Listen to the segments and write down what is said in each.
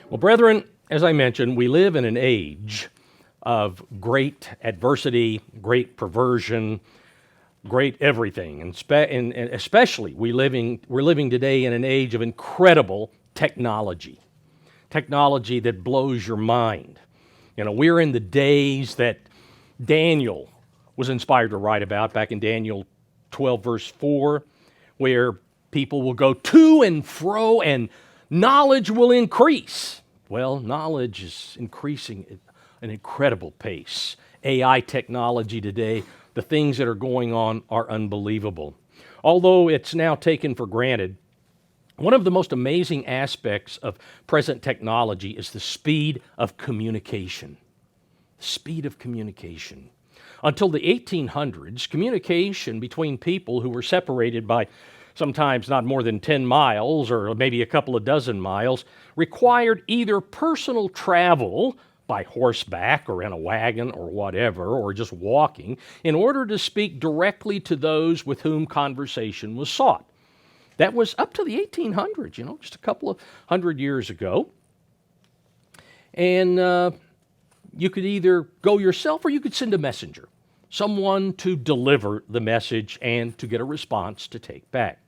Well, brethren, as I mentioned, we live in an age of great adversity, great perversion, great everything, and especially we're living today in an age of incredible technology that blows your mind. We're in the days that Daniel was inspired to write about back in Daniel 12, verse 4, where people will go to and fro and knowledge will increase. Well, knowledge is increasing at an incredible pace. AI technology today, the things that are going on are unbelievable. Although it's now taken for granted, one of the most amazing aspects of present technology is the speed of communication. Speed of communication. Until the 1800s, communication between people who were separated by sometimes not more than 10 miles or maybe a couple of dozen miles required either personal travel by horseback or in a wagon or whatever, or just walking, in order to speak directly to those with whom conversation was sought. That was up to the 1800s, just a couple of hundred years ago. And you could either go yourself or you could send a messenger, someone to deliver the message and to get a response to take back.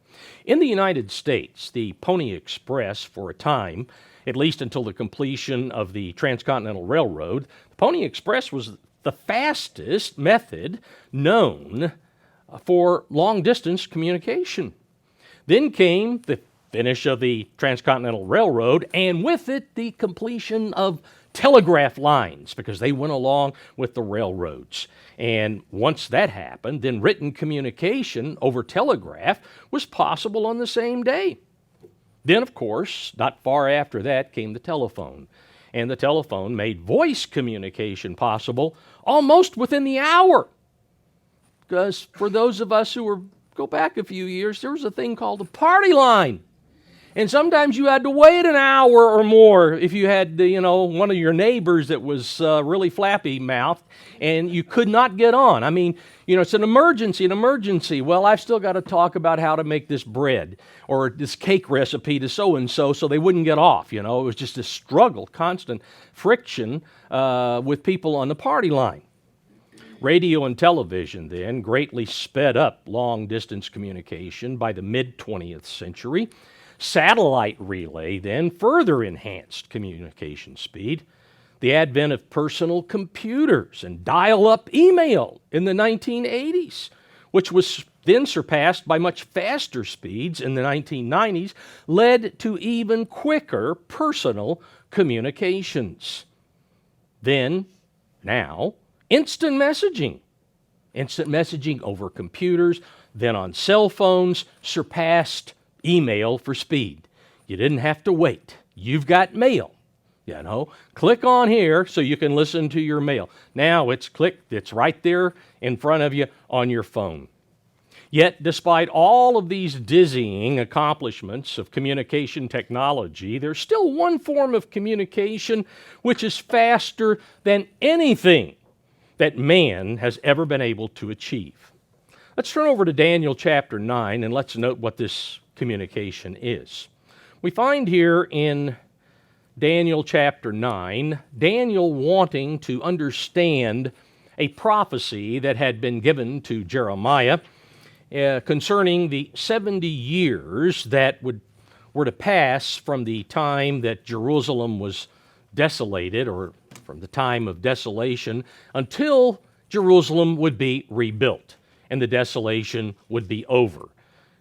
In the United States, the Pony Express, for a time, at least until the completion of the Transcontinental Railroad, the Pony Express was the fastest method known for long-distance communication. Then came the finish of the Transcontinental Railroad, and with it, the completion of telegraph lines, because they went along with the railroads. And once that happened, then written communication over telegraph was possible on the same day. Then, of course, not far after that came the telephone. And the telephone made voice communication possible almost within the hour. Because for those of us who go back a few years, there was a thing called a party line. And sometimes you had to wait an hour or more if you had, one of your neighbors that was really flappy-mouthed and you could not get on. I mean, it's an emergency. Well, I've still got to talk about how to make this bread or this cake recipe to so-and-so so they wouldn't get off. It was just a struggle, constant friction with people on the party line. Radio and television then greatly sped up long-distance communication by the mid-20th century. Satellite relay then further enhanced communication speed. The advent of personal computers and dial-up email in the 1980s, which was then surpassed by much faster speeds in the 1990s, led to even quicker personal communications. Now, instant messaging. Instant messaging over computers, then on cell phones, surpassed email for speed. You didn't have to wait. You've got mail. Click on here so you can listen to your mail. Now it's right there in front of you on your phone. Yet, despite all of these dizzying accomplishments of communication technology, there's still one form of communication which is faster than anything that man has ever been able to achieve. Let's turn over to Daniel chapter 9 and let's note what this communication is. We find here in Daniel chapter 9, Daniel wanting to understand a prophecy that had been given to Jeremiah concerning the 70 years that were to pass from the time that Jerusalem was desolated, or from the time of desolation, until Jerusalem would be rebuilt and the desolation would be over.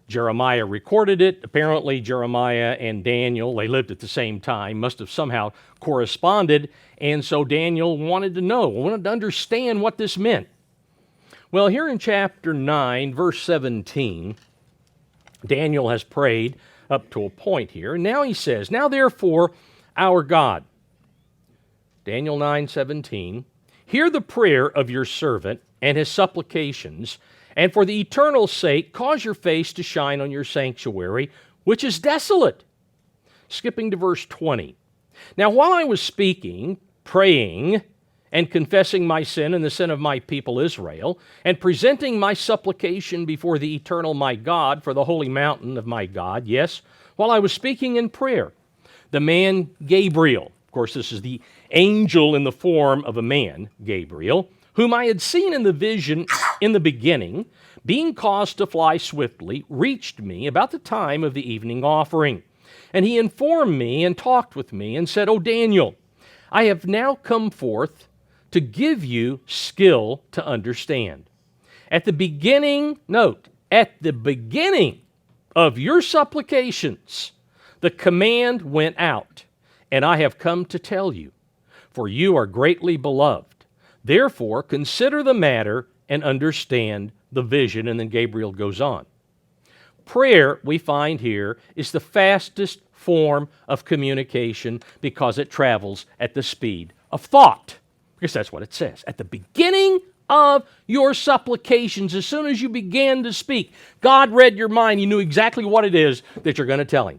Jeremiah recorded it. Apparently, Jeremiah and Daniel, they lived at the same time, must have somehow corresponded, and so Daniel wanted to understand what this meant. Well, here in chapter 9, verse 17, Daniel has prayed up to a point here, and now he says, "Now therefore, our God," Daniel 9:17, "hear the prayer of your servant and his supplications, and for the eternal sake, cause your face to shine on your sanctuary, which is desolate." Skipping to verse 20. "Now while I was speaking, praying, and confessing my sin and the sin of my people Israel, and presenting my supplication before the eternal my God for the holy mountain of my God, yes, while I was speaking in prayer, the man Gabriel. Of course, this is the angel in the form of a man, Gabriel, whom I had seen in the vision in the beginning, being caused to fly swiftly, reached me about the time of the evening offering. And he informed me and talked with me and said, O Daniel, I have now come forth to give you skill to understand. At the beginning, note, at the beginning of your supplications, the command went out, and I have come to tell you, for you are greatly beloved. Therefore, consider the matter and understand the vision. And then Gabriel goes on. Prayer, we find here, is the fastest form of communication because it travels at the speed of thought. Because that's what it says. At the beginning of your supplications, as soon as you began to speak, God read your mind. He knew exactly what it is that you're going to tell him.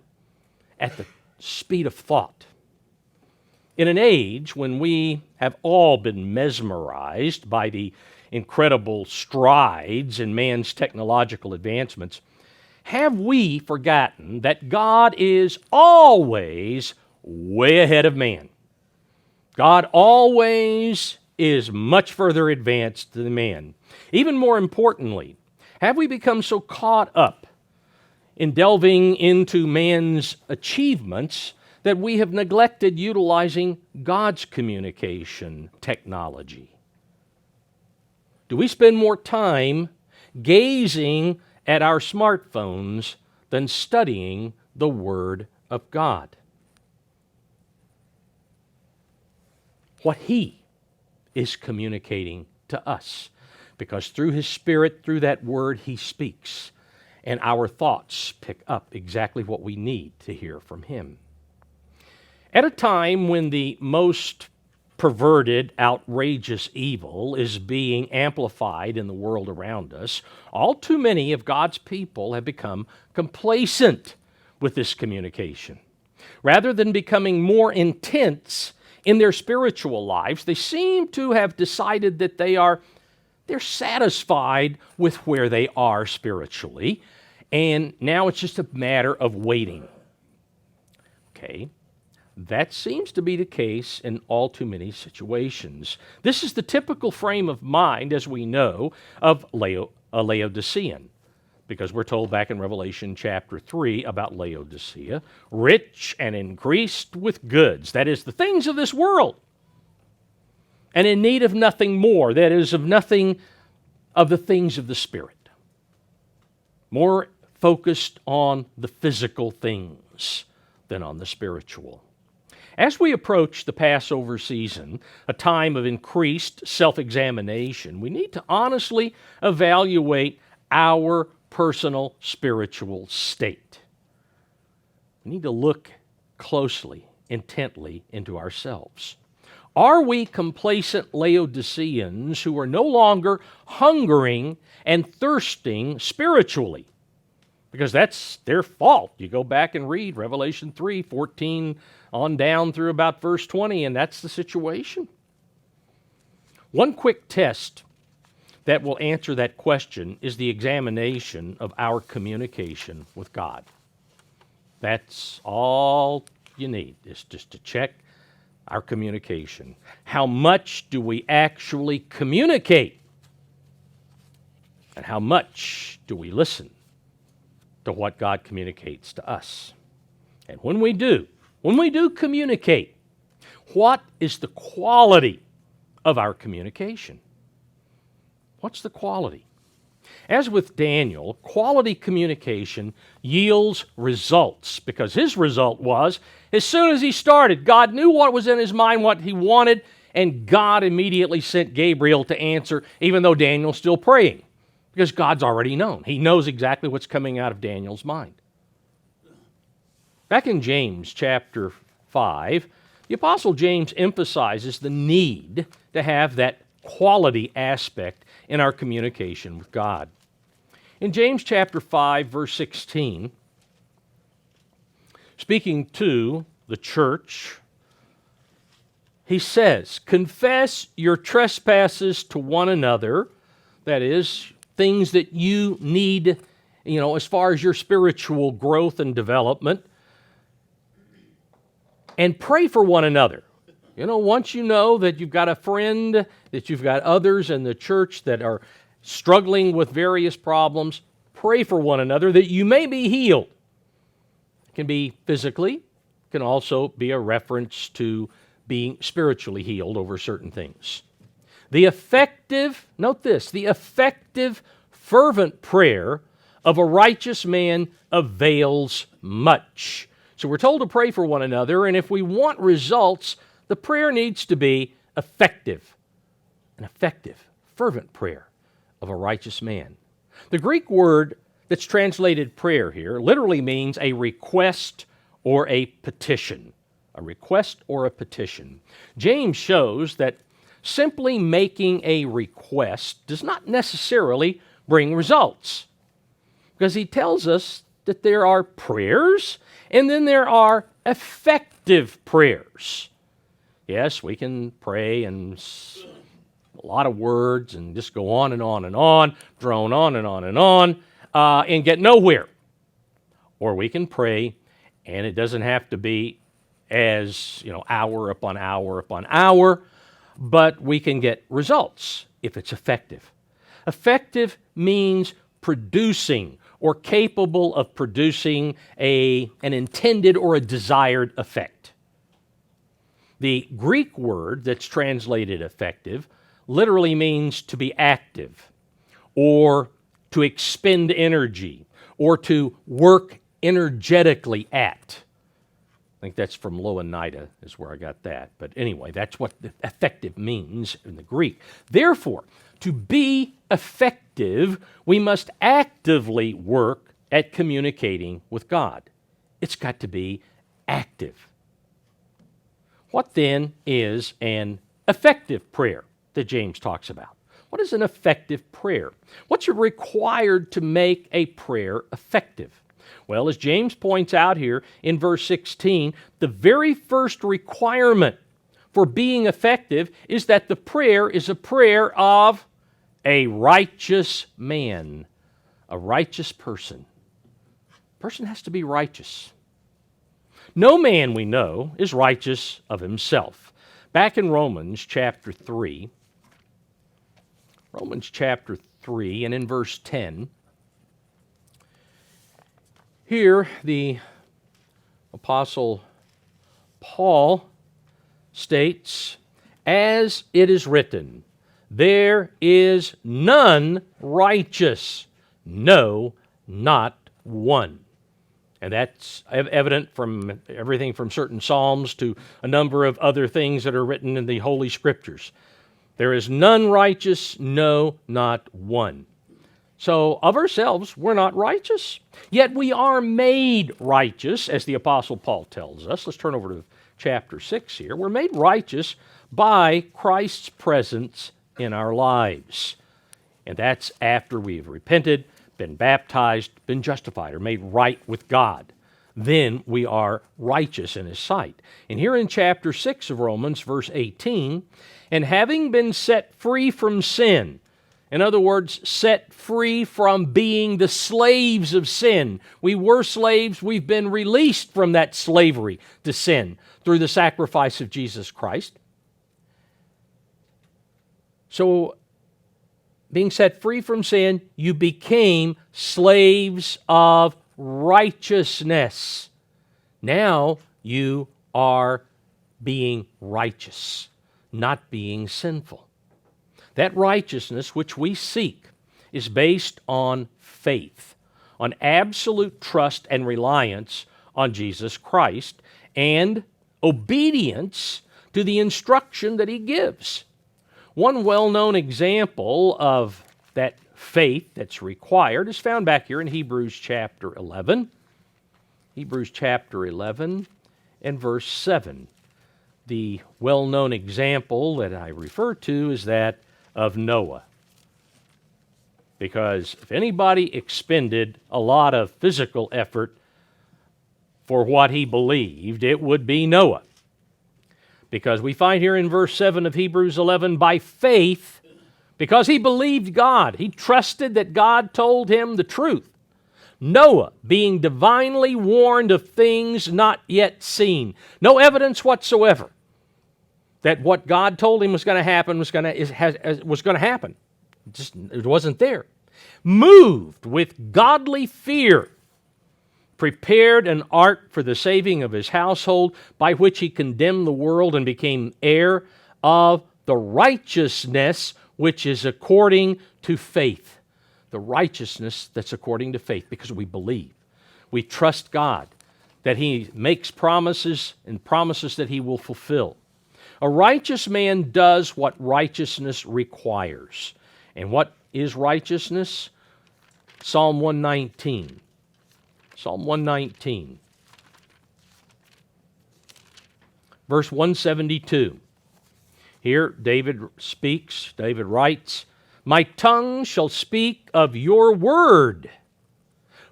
At the speed of thought. In an age when we have all been mesmerized by the incredible strides in man's technological advancements, have we forgotten that God is always way ahead of man? God always is much further advanced than man. Even more importantly, have we become so caught up in delving into man's achievements that we have neglected utilizing God's communication technology? Do we spend more time gazing at our smartphones than studying the Word of God? What He is communicating to us, because through His Spirit, through that Word, He speaks, and our thoughts pick up exactly what we need to hear from Him. At a time when the most perverted, outrageous evil is being amplified in the world around us, all too many of God's people have become complacent with this communication. Rather than becoming more intense in their spiritual lives, they seem to have decided that they're satisfied with where they are spiritually, and now it's just a matter of waiting. Okay. That seems to be the case in all too many situations. This is the typical frame of mind, as we know, of a Laodicean, because we're told back in Revelation chapter 3 about Laodicea, rich and increased with goods, that is, the things of this world, and in need of nothing more, that is, of nothing of the things of the Spirit. More focused on the physical things than on the spiritual. As we approach the Passover season, a time of increased self-examination, we need to honestly evaluate our personal spiritual state. We need to look closely, intently into ourselves. Are we complacent Laodiceans who are no longer hungering and thirsting spiritually? Because that's their fault. You go back and read Revelation 3:14 on down through about verse 20, and that's the situation. One quick test that will answer that question is the examination of our communication with God. That's all you need, is just to check our communication. How much do we actually communicate? And how much do we listen to what God communicates to us? And when we do communicate, what is the quality of our communication? What's the quality? As with Daniel, quality communication yields results, because his result was, as soon as he started, God knew what was in his mind, what he wanted, and God immediately sent Gabriel to answer, even though Daniel's still praying, because God's already known. He knows exactly what's coming out of Daniel's mind. Back in James chapter 5, the Apostle James emphasizes the need to have that quality aspect in our communication with God. In James chapter 5, verse 16, speaking to the church, he says, confess your trespasses to one another, that is, things that you need, as far as your spiritual growth and development. and pray for one another. You know, once you know that you've got a friend, that you've got others in the church that are struggling with various problems, pray for one another that you may be healed. It can be physically, it can also be a reference to being spiritually healed over certain things. The effective, note this, the effective, fervent prayer of a righteous man avails much. So we're told to pray for one another, and if we want results, the prayer needs to be effective. An effective, fervent prayer of a righteous man. The Greek word that's translated prayer here literally means a request or a petition. A request or a petition. James shows that simply making a request does not necessarily bring results, because he tells us that there are prayers and then there are effective prayers. Yes, we can pray and a lot of words and just go on and on and on, drone on and on and on, and get nowhere. Or we can pray, and it doesn't have to be as, hour upon hour upon hour, but we can get results if it's effective. Effective means producing or capable of producing an intended or a desired effect. The Greek word that's translated effective literally means to be active or to expend energy or to work energetically at. I think that's from Ioannida is where I got that. But anyway, that's what the effective means in the Greek. Therefore, to be effective, we must actively work at communicating with God. It's got to be active. What then is an effective prayer that James talks about? What is an effective prayer? What's required to make a prayer effective? Well, as James points out here in verse 16, the very first requirement for being effective is that the prayer is a prayer of a righteous man, a righteous person. A person has to be righteous. No man we know is righteous of himself. Back in Romans chapter 3, and in verse 10, here, the Apostle Paul states, "As it is written, there is none righteous, no, not one." And that's evident from everything from certain Psalms to a number of other things that are written in the Holy Scriptures. There is none righteous, no, not one. So of ourselves, we're not righteous. Yet we are made righteous, as the Apostle Paul tells us. Let's turn over to chapter 6 here. We're made righteous by Christ's presence in our lives. And that's after we've repented, been baptized, been justified, or made right with God. Then we are righteous in His sight. And here in chapter 6 of Romans, verse 18, "And having been set free from sin," in other words, set free from being the slaves of sin. We were slaves. We've been released from that slavery to sin through the sacrifice of Jesus Christ. So, being set free from sin, you became slaves of righteousness. Now you are being righteous, not being sinful. That righteousness which we seek is based on faith, on absolute trust and reliance on Jesus Christ, and obedience to the instruction that He gives. One well-known example of that faith that's required is found back here in Hebrews chapter 11. Hebrews chapter 11 and verse 7. The well-known example that I refer to is that of Noah. Because if anybody expended a lot of physical effort for what he believed, it would be Noah. Because we find here in verse 7 of Hebrews 11, by faith, because he believed God, he trusted that God told him the truth. Noah, being divinely warned of things not yet seen. No evidence whatsoever that what God told him was going to happen was going to happen. It wasn't there. Moved with godly fear, prepared an ark for the saving of his household, by which he condemned the world and became heir of the righteousness which is according to faith. The righteousness that's according to faith, because we believe. We trust God that he makes promises and promises that he will fulfill. A righteous man does what righteousness requires. And what is righteousness? Psalm 119. Psalm 119. Verse 172. Here David speaks, David writes, "My tongue shall speak of your word,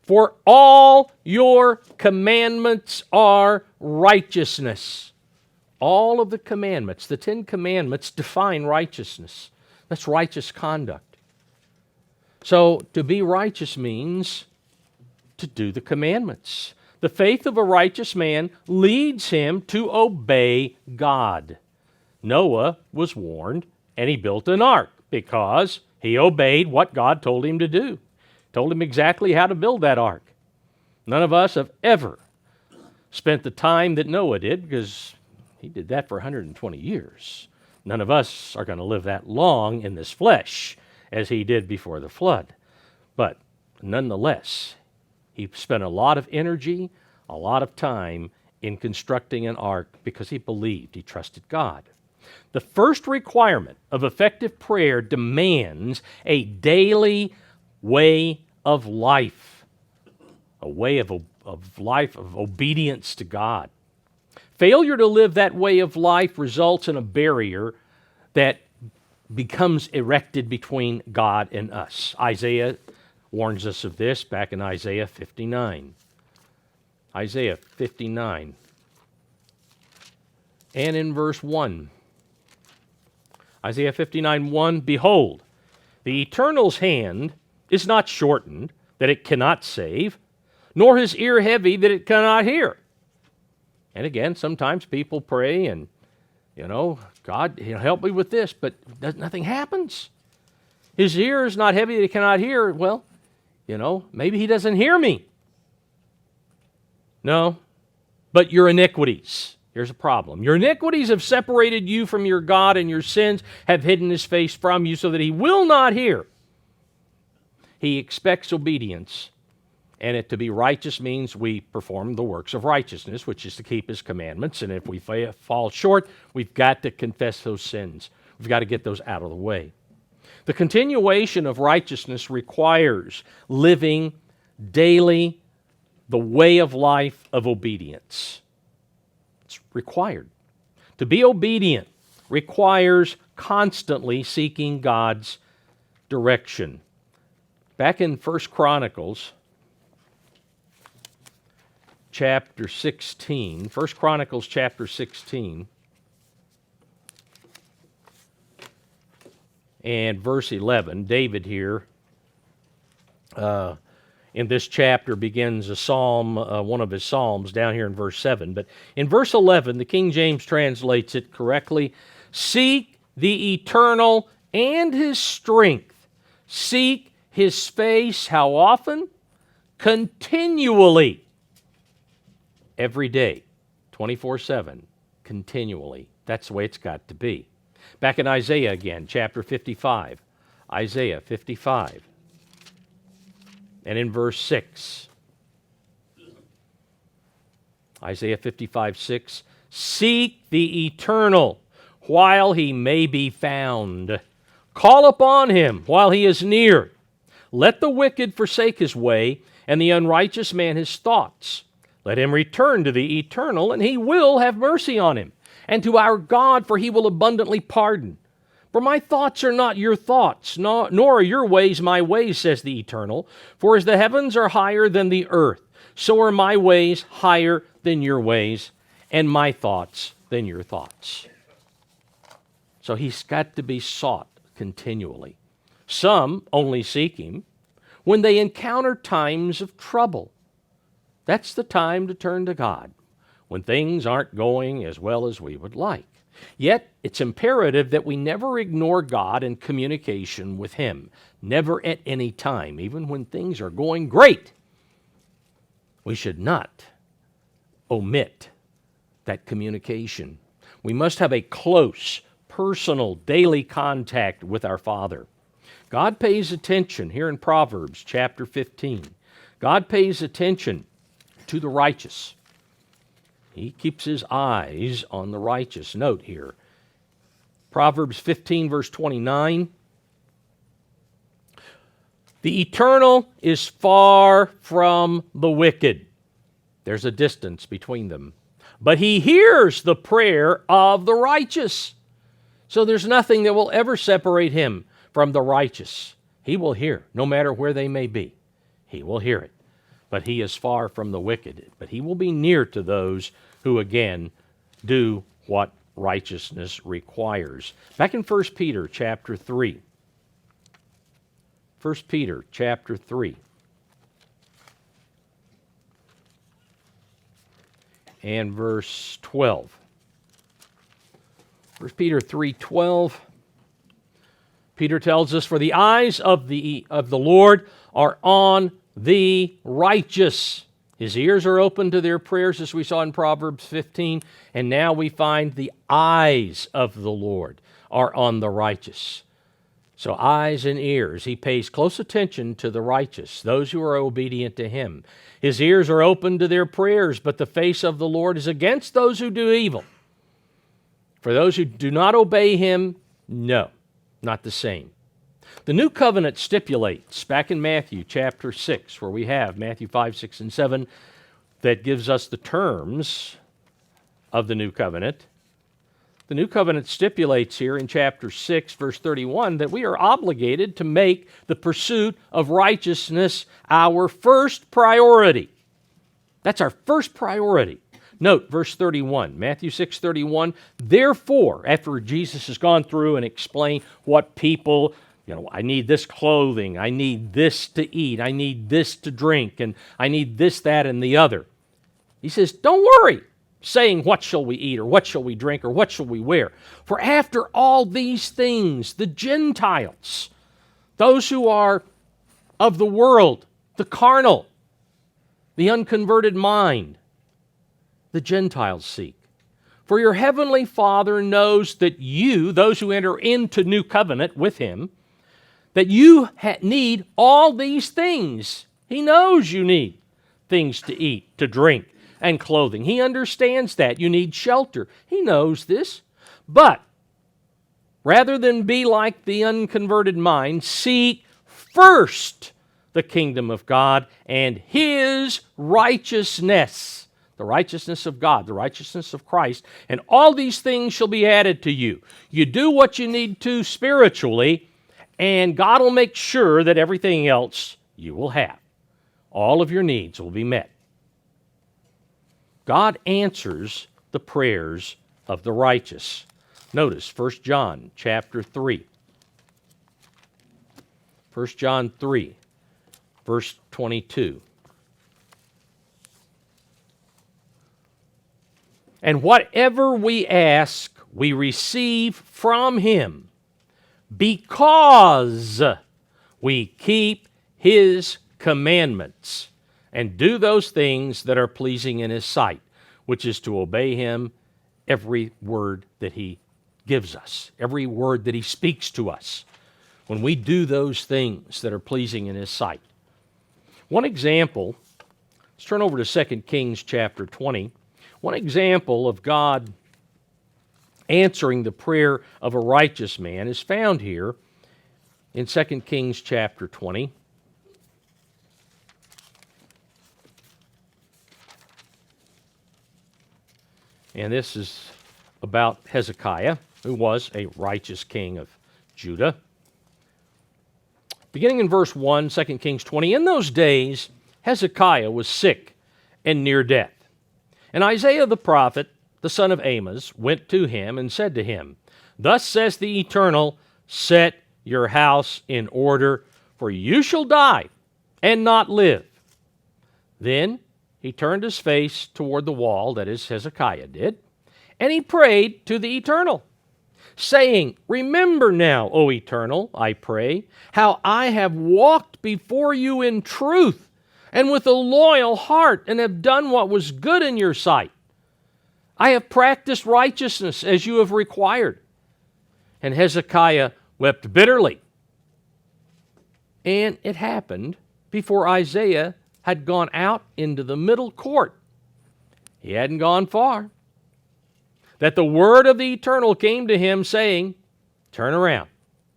for all your commandments are righteousness." All of the commandments, the 10 commandments, define righteousness. That's righteous conduct. So to be righteous means to do the commandments. The faith of a righteous man leads him to obey God. Noah was warned, and he built an ark because he obeyed what God told him to do. Told him exactly how to build that ark. None of us have ever spent the time that Noah did, because he did that for 120 years. None of us are going to live that long in this flesh as he did before the flood. But nonetheless, he spent a lot of energy, a lot of time in constructing an ark because he believed, he trusted God. The first requirement of effective prayer demands a daily way of life, a way of life of obedience to God. Failure to live that way of life results in a barrier that becomes erected between God and us. Isaiah warns us of this back in Isaiah 59. Isaiah 59. And in verse 1. Isaiah 59:1, "Behold, the Eternal's hand is not shortened, that it cannot save, nor his ear heavy, that it cannot hear." And again, sometimes people pray and, God, help me with this, but nothing happens. His ear is not heavy that he cannot hear. Well, maybe he doesn't hear me. No, but your iniquities. Here's a problem. Your iniquities have separated you from your God, and your sins have hidden his face from you so that he will not hear. He expects obedience. And to be righteous means we perform the works of righteousness, which is to keep his commandments. And if we fall short, we've got to confess those sins. We've got to get those out of the way. The continuation of righteousness requires living daily the way of life of obedience. It's required. To be obedient requires constantly seeking God's direction. Back in 1 Chronicles, chapter 16, 1 Chronicles chapter 16, and verse 11, David here in this chapter begins a psalm, one of his psalms down here in verse 7. But in verse 11, the King James translates it correctly. "Seek the eternal and his strength. Seek his face." How often? Continually. Every day. 24/7. Continually. That's the way it's got to be. Back in Isaiah again, chapter 55. Isaiah 55. And in verse 6. Isaiah 55:6. "Seek the eternal while he may be found. Call upon him while he is near. Let the wicked forsake his way, and the unrighteous man his thoughts. Let him return to the eternal, and he will have mercy on him, and to our God, for he will abundantly pardon. For my thoughts are not your thoughts, nor are your ways my ways, says the Eternal. For as the heavens are higher than the earth, so are my ways higher than your ways, and my thoughts than your thoughts." So he's got to be sought continually. Some only seek him when they encounter times of trouble. That's the time to turn to God, when things aren't going as well as we would like. Yet, it's imperative that we never ignore God in communication with Him. Never at any time, even when things are going great. We should not omit that communication. We must have a close, personal, daily contact with our Father. God pays attention here in Proverbs chapter 15. God pays attention to the righteous. He keeps His eyes on the righteous. Note here, Proverbs 15 verse 29, the eternal is far from the wicked. There's a distance between them. But He hears the prayer of the righteous. So there's nothing that will ever separate Him from the righteous. He will hear, no matter where they may be. He will hear it. But He is far from the wicked. But He will be near to those who, again, do what righteousness requires. Back in 1 Peter chapter 3. 1 Peter chapter 3. And verse 12. 1 Peter 3:12. Peter tells us, "For the eyes of the Lord are on the righteous." His ears are open to their prayers, as we saw in Proverbs 15, and now we find the eyes of the Lord are on the righteous. So eyes and ears, He pays close attention to the righteous, those who are obedient to Him. His ears are open to their prayers, but the face of the Lord is against those who do evil. For those who do not obey Him, no, not the same. The New Covenant stipulates, back in Matthew chapter 6, where we have Matthew 5, 6, and 7, that gives us the terms of the New Covenant. The New Covenant stipulates here in chapter 6, verse 31, that we are obligated to make the pursuit of righteousness our first priority. That's our first priority. Note verse 31, Matthew 6:31. Therefore, after Jesus has gone through and explained what people, I need this clothing, I need this to eat, I need this to drink, and I need this, that, and the other. He says, don't worry, saying, what shall we eat, or what shall we drink, or what shall we wear? For after all these things, the Gentiles, those who are of the world, the carnal, the unconverted mind, the Gentiles seek. For your heavenly Father knows that you, those who enter into new covenant with Him, that you need all these things. He knows you need things to eat, to drink, and clothing. He understands that. You need shelter. He knows this. But rather than be like the unconverted mind, seek first the kingdom of God and His righteousness. The righteousness of God, the righteousness of Christ, and all these things shall be added to you. You do what you need to spiritually, and God will make sure that everything else you will have. All of your needs will be met. God answers the prayers of the righteous. Notice 1 John chapter 3. 1 John 3, verse 22. And whatever we ask, we receive from Him, because we keep His commandments and do those things that are pleasing in His sight, which is to obey Him every word that He gives us, every word that He speaks to us. When we do those things that are pleasing in His sight. One example, let's turn over to 2 Kings chapter 20. One example of God answering the prayer of a righteous man is found here in 2 Kings chapter 20. And this is about Hezekiah, who was a righteous king of Judah. Beginning in verse 1, 2 Kings 20, in those days Hezekiah was sick and near death. And Isaiah the prophet, the son of Amos, went to him and said to him, Thus says the Eternal, set your house in order, for you shall die, and not live. Then he turned his face toward the wall, that is, Hezekiah did, and he prayed to the Eternal, saying, Remember now, O Eternal, I pray, how I have walked before you in truth and with a loyal heart, and have done what was good in your sight. I have practiced righteousness as you have required. And Hezekiah wept bitterly. And it happened before Isaiah had gone out into the middle court. He hadn't gone far, that the word of the Eternal came to him, saying, Turn around,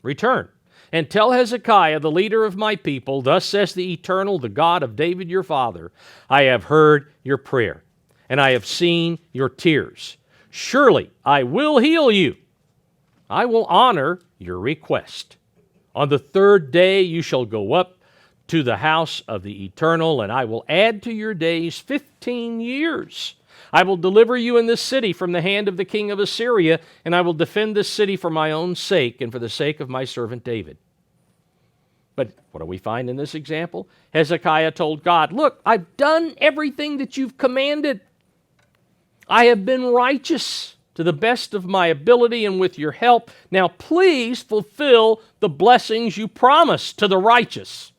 return, and tell Hezekiah, the leader of my people, Thus says the Eternal, the God of David your father, I have heard your prayer, and I have seen your tears. Surely I will heal you. I will honor your request. On the third day you shall go up to the house of the Eternal, and I will add to your days 15 years. I will deliver you in this city from the hand of the king of Assyria, and I will defend this city for my own sake and for the sake of my servant David. But what do we find in this example? Hezekiah told God, Look, I've done everything that you've commanded. I have been righteous to the best of my ability and with your help. Now please fulfill the blessings you promised to the righteous.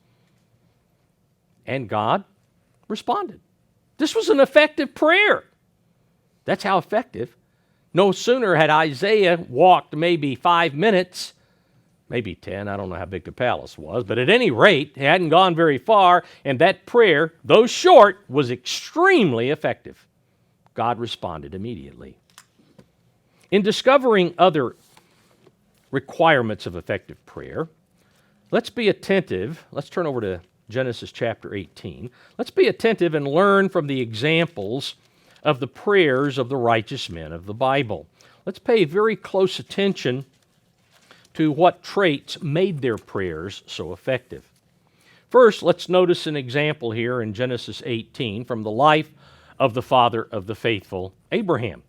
And God responded. This was an effective prayer. That's how effective. No sooner had Isaiah walked maybe 5 minutes, maybe 10, I don't know how big the palace was, but at any rate, he hadn't gone very far, and that prayer, though short, was extremely effective. God responded immediately. In discovering other requirements of effective prayer, let's be attentive. Let's turn over to Genesis chapter 18. Let's be attentive and learn from the examples of the prayers of the righteous men of the Bible. Let's pay very close attention to what traits made their prayers so effective. First, let's notice an example here in Genesis 18 from the life of the father of the faithful, Abraham.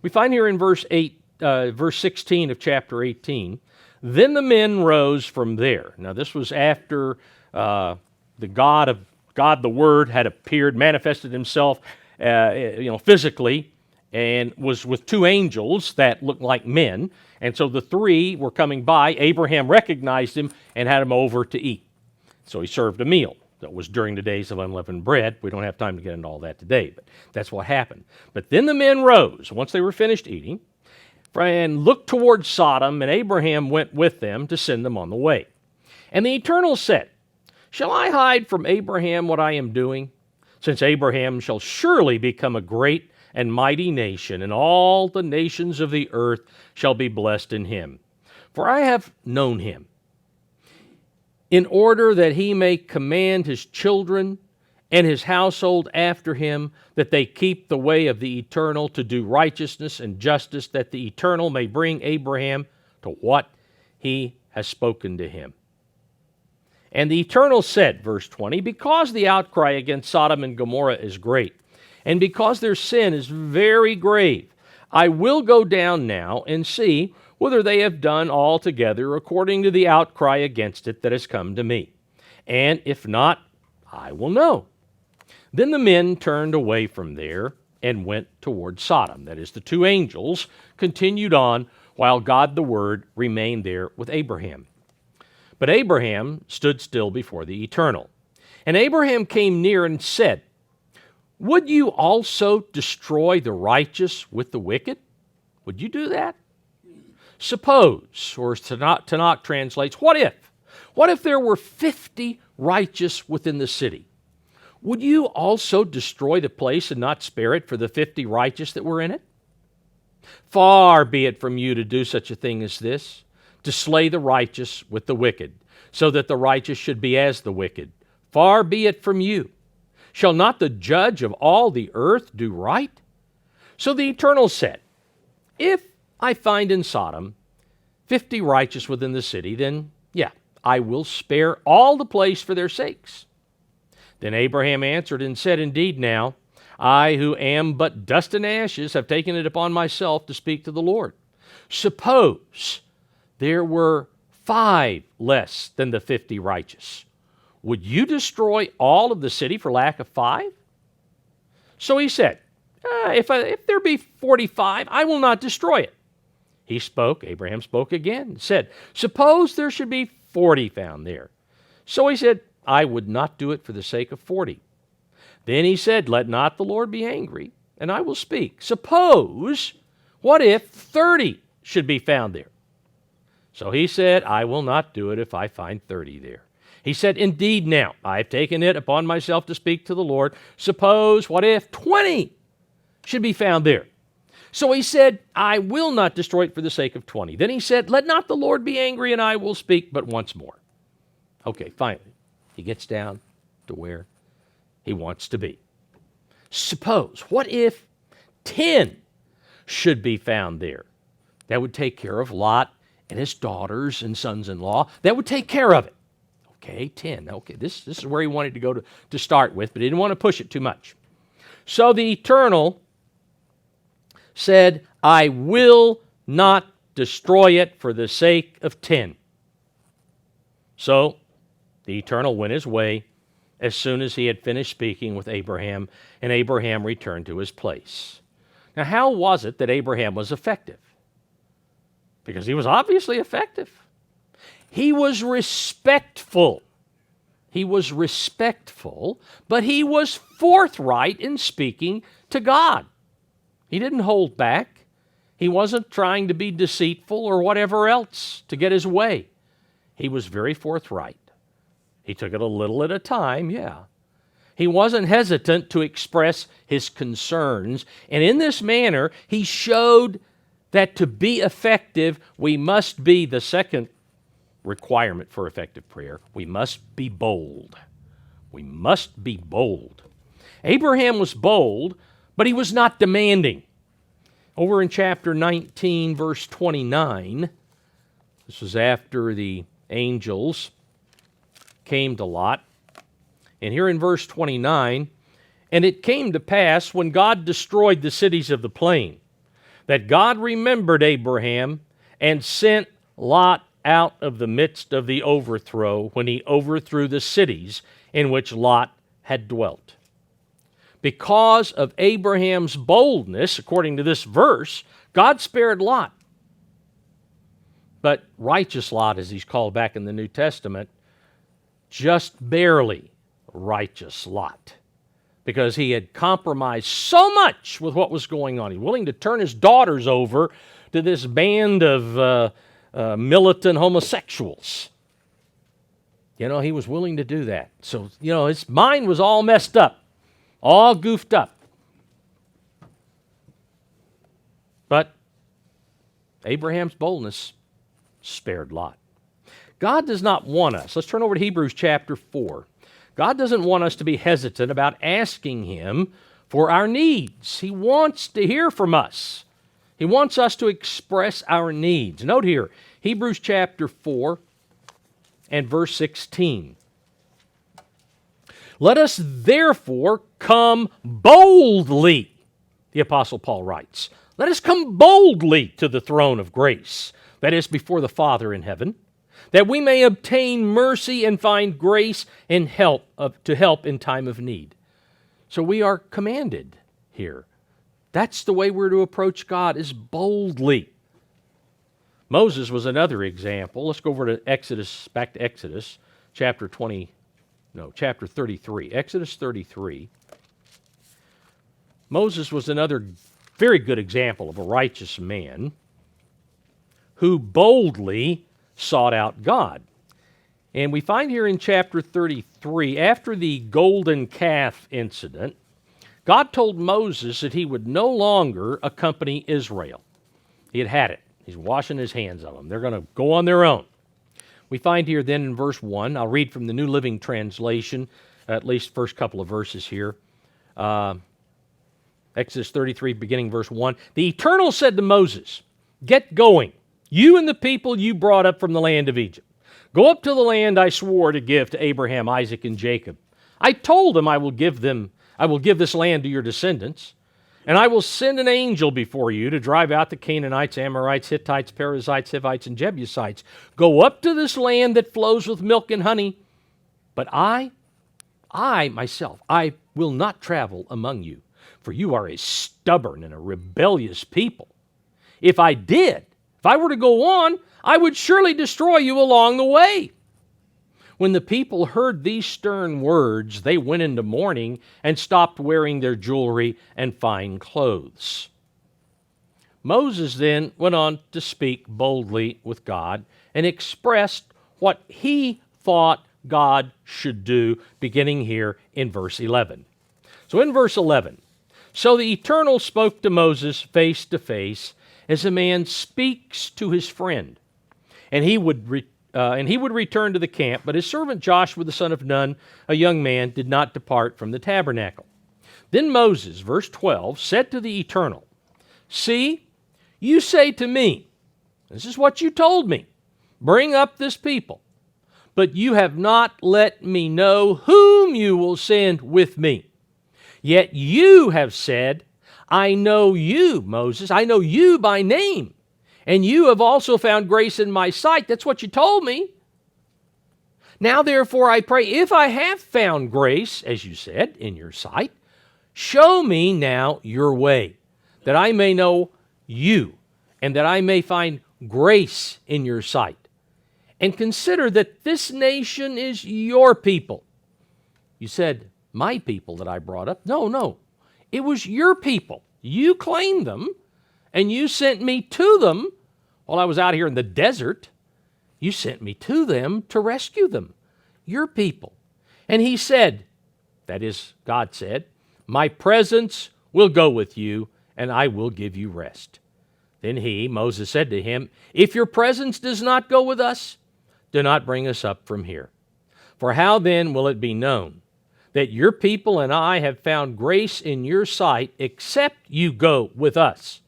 We find here in verse 16 of chapter 18, Then the men rose from there. Now this was after the God the Word had appeared, manifested himself physically, and was with two angels that looked like men. And so the three were coming by. Abraham recognized him and had him over to eat. So he served a meal. That was during the days of unleavened bread. We don't have time to get into all that today, but that's what happened. But then the men rose, once they were finished eating, and looked toward Sodom, and Abraham went with them to send them on the way. And the Eternal said, Shall I hide from Abraham what I am doing? Since Abraham shall surely become a great and mighty nation, and all the nations of the earth shall be blessed in him. For I have known him, in order that he may command his children and his household after him, that they keep the way of the Eternal to do righteousness and justice, that the Eternal may bring Abraham to what he has spoken to him. And the Eternal said, verse 20, Because the outcry against Sodom and Gomorrah is great, and because their sin is very grave, I will go down now and see whether they have done altogether according to the outcry against it that has come to me. And if not, I will know. Then the men turned away from there and went toward Sodom. That is, the two angels continued on while God the Word remained there with Abraham. But Abraham stood still before the Eternal. And Abraham came near and said, Would you also destroy the righteous with the wicked? Would you do that? Suppose, or as Tanakh translates, what if? What if there were 50 righteous within the city? Would you also destroy the place and not spare it for the 50 righteous that were in it? Far be it from you to do such a thing as this, to slay the righteous with the wicked, so that the righteous should be as the wicked. Far be it from you. Shall not the judge of all the earth do right? So the Eternal said, If I find in Sodom 50 righteous within the city, then, I will spare all the place for their sakes. Then Abraham answered and said, Indeed now, I who am but dust and ashes have taken it upon myself to speak to the Lord. Suppose there were 5 less than the 50 righteous. would you destroy all of the city for lack of 5? So he said, if there be 45, I will not destroy it. Abraham spoke again, and said, suppose there should be 40 found there. So he said, I would not do it for the sake of 40. Then he said, let not the Lord be angry, and I will speak. Suppose, what if 30 should be found there? So he said, I will not do it if I find 30 there. He said, indeed now, I have taken it upon myself to speak to the Lord. Suppose, what if 20 should be found there? So he said, I will not destroy it for the sake of 20. Then he said, let not the Lord be angry, and I will speak but once more. Okay, finally, he gets down to where he wants to be. Suppose, what if 10 should be found there? That would take care of Lot and his daughters and sons-in-law. That would take care of it. Okay, 10. Okay, this is where he wanted to go to start with, but he didn't want to push it too much. So the Eternal said, I will not destroy it for the sake of 10. So the Eternal went his way as soon as he had finished speaking with Abraham, and Abraham returned to his place. Now, how was it that Abraham was effective? Because he was obviously effective. He was respectful. He was respectful, but he was forthright in speaking to God. He didn't hold back. He wasn't trying to be deceitful or whatever else to get his way. He was very forthright. He took it a little at a time, yeah. He wasn't hesitant to express his concerns, and in this manner, he showed that to be effective, we must be, the second requirement for effective prayer, we must be bold. We must be bold. Abraham was bold, but he was not demanding. Over in chapter 19, verse 29, this was after the angels came to Lot. And here in verse 29, and it came to pass when God destroyed the cities of the plain, that God remembered Abraham and sent Lot out of the midst of the overthrow when he overthrew the cities in which Lot had dwelt. Because of Abraham's boldness, according to this verse, God spared Lot. But righteous Lot, as he's called back in the New Testament, just barely righteous Lot, because he had compromised so much with what was going on. He was willing to turn his daughters over to this band of militant homosexuals. He was willing to do that. So, his mind was all messed up, all goofed up. But Abraham's boldness spared Lot. God does not want us. Let's turn over to Hebrews chapter 4. God doesn't want us to be hesitant about asking Him for our needs. He wants to hear from us. He wants us to express our needs. Note here, Hebrews chapter 4 and verse 16. Let us therefore come boldly, the Apostle Paul writes. Let us come boldly to the throne of grace, that is, before the Father in heaven, that we may obtain mercy and find grace and to help in time of need. So we are commanded here. That's the way we're to approach God, is boldly. Moses was another example. Let's go over to back to Exodus, chapter 33. Exodus 33. Moses was another very good example of a righteous man who boldly sought out God. And we find here in chapter 33, after the golden calf incident, God told Moses that he would no longer accompany Israel. He had had it. He's washing his hands of them. They're going to go on their own. We find here then in verse 1, I'll read from the New Living Translation, at least first couple of verses here. Exodus 33, beginning verse 1. The Eternal said to Moses, get going, you and the people you brought up from the land of Egypt. Go up to the land I swore to give to Abraham, Isaac, and Jacob. I told them I will give this land to your descendants, and I will send an angel before you to drive out the Canaanites, Amorites, Hittites, Perizzites, Hivites, and Jebusites. Go up to this land that flows with milk and honey, But I myself, I will not travel among you, for you are a stubborn and a rebellious people. If I were to go on, I would surely destroy you along the way." When the people heard these stern words, they went into mourning and stopped wearing their jewelry and fine clothes. Moses then went on to speak boldly with God and expressed what he thought God should do, beginning here in verse 11. So in verse 11, "So the Eternal spoke to Moses face to face, as a man speaks to his friend. And he would return to the camp, but his servant Joshua the son of Nun, a young man, did not depart from the tabernacle. Then Moses," verse 12, "said to the Eternal, 'See, you say to me, this is what you told me, bring up this people, but you have not let me know whom you will send with me. Yet you have said, I know you, Moses, I know you by name, and you have also found grace in my sight.' That's what you told me. Now therefore I pray, if I have found grace, as you said, in your sight, show me now your way, that I may know you, and that I may find grace in your sight. And consider that this nation is your people." You said, "My people that I brought up." No. It was your people. You claimed them, and you sent me to them while I was out here in the desert. You sent me to them to rescue them, your people. And he said, that is, God said, "My presence will go with you, and I will give you rest." Then Moses said to him, "If your presence does not go with us, do not bring us up from here. For how then will it be known that your people and I have found grace in your sight, except you go with us?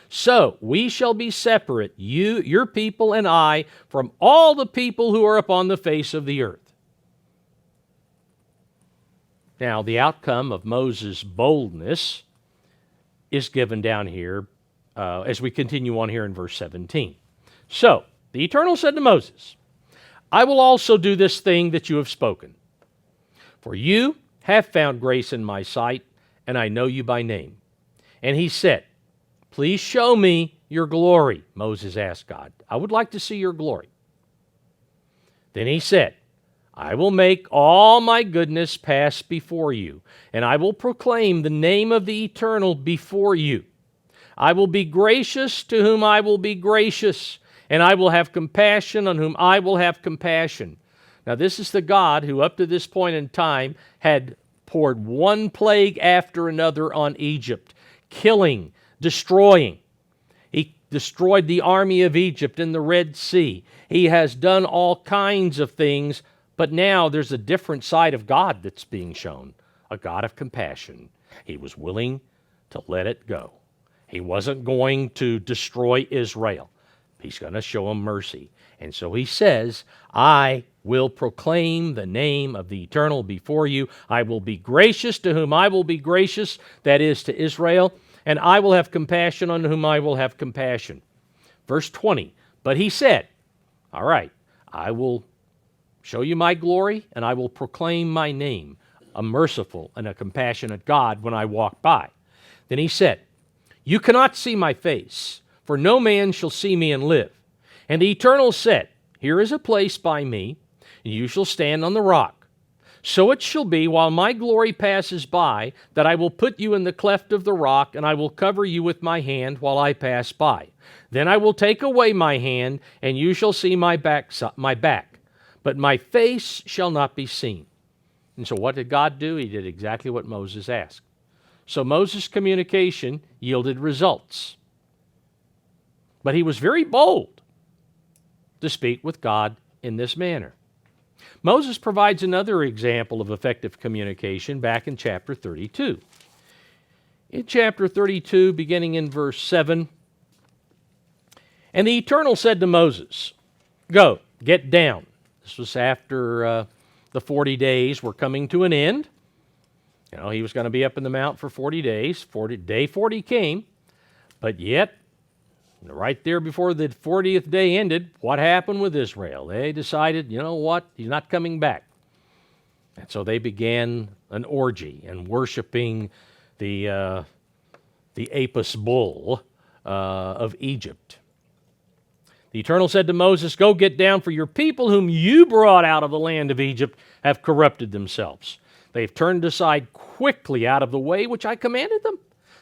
So we shall be separate, you, your people, and I, from all the people who are upon the face of the earth." Now, the outcome of Moses' boldness is given down here as we continue on here in verse 17. "So the Eternal said to Moses, I will also do this thing that you have spoken. For you have found grace in my sight, and I know you by name." And he said, "Please show me your glory." Moses asked God, "I would like to see your glory." Then he said, "I will make all my goodness pass before you, and I will proclaim the name of the Eternal before you. I will be gracious to whom I will be gracious, and I will have compassion on whom I will have compassion." Now this is the God who up to this point in time had poured one plague after another on Egypt, killing, destroying. He destroyed the army of Egypt in the Red Sea. He has done all kinds of things, but now there's a different side of God that's being shown, a God of compassion. He was willing to let it go. He wasn't going to destroy Israel. He's going to show them mercy. And so he says, "I will proclaim the name of the Eternal before you. I will be gracious to whom I will be gracious," that is, to Israel, "and I will have compassion on whom I will have compassion." Verse 20, "But he said, all right, I will show you my glory, and I will proclaim my name, a merciful and a compassionate God, when I walk by." Then he said, "You cannot see my face, for no man shall see me and live." And the Eternal said, "Here is a place by me, and you shall stand on the rock. So it shall be, while my glory passes by, that I will put you in the cleft of the rock, and I will cover you with my hand while I pass by. Then I will take away my hand, and you shall see my back, but my face shall not be seen." And so what did God do? He did exactly what Moses asked. So Moses' communication yielded results. But he was very bold to speak with God in this manner. Moses provides another example of effective communication back in chapter 32. In chapter 32, beginning in verse 7, "And the Eternal said to Moses, Go, get down." This was after the 40 days were coming to an end. He was going to be up in the mount for 40 days. Day 40 came, but yet, right there before the 40th day ended, what happened with Israel? They decided, you know what? He's not coming back. And so they began an orgy and worshiping the Apis bull of Egypt. The Eternal said to Moses, "Go get down, for your people whom you brought out of the land of Egypt have corrupted themselves. They have turned aside quickly out of the way which I commanded them.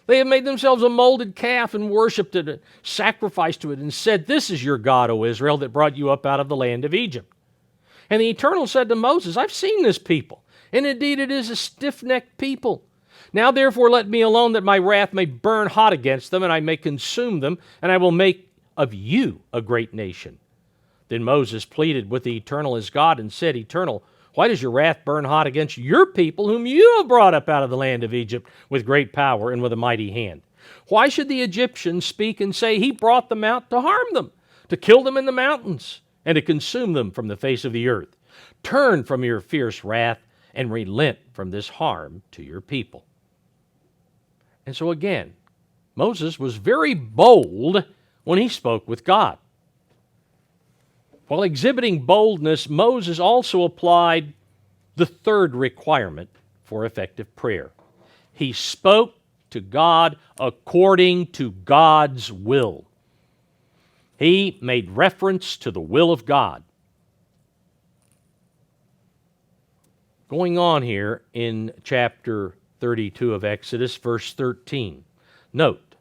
They have made themselves a molded calf and worshipped it, sacrificed to it, and said, 'This is your God, O Israel, that brought you up out of the land of Egypt.' And the Eternal said to Moses, 'I've seen this people, and indeed it is a stiff-necked people. Now therefore let me alone, that my wrath may burn hot against them, and I may consume them, and I will make of you a great nation.' Then Moses pleaded with the Eternal his God and said, 'Eternal, why does your wrath burn hot against your people whom you have brought up out of the land of Egypt with great power and with a mighty hand? Why should the Egyptians speak and say, he brought them out to harm them, to kill them in the mountains, and to consume them from the face of the earth? Turn from your fierce wrath and relent from this harm to your people.'" And so again, Moses was very bold when he spoke with God. While exhibiting boldness, Moses also applied the third requirement for effective prayer. He spoke to God according to God's will. He made reference to the will of God. Going on here in chapter 32 of Exodus, verse 13. Note,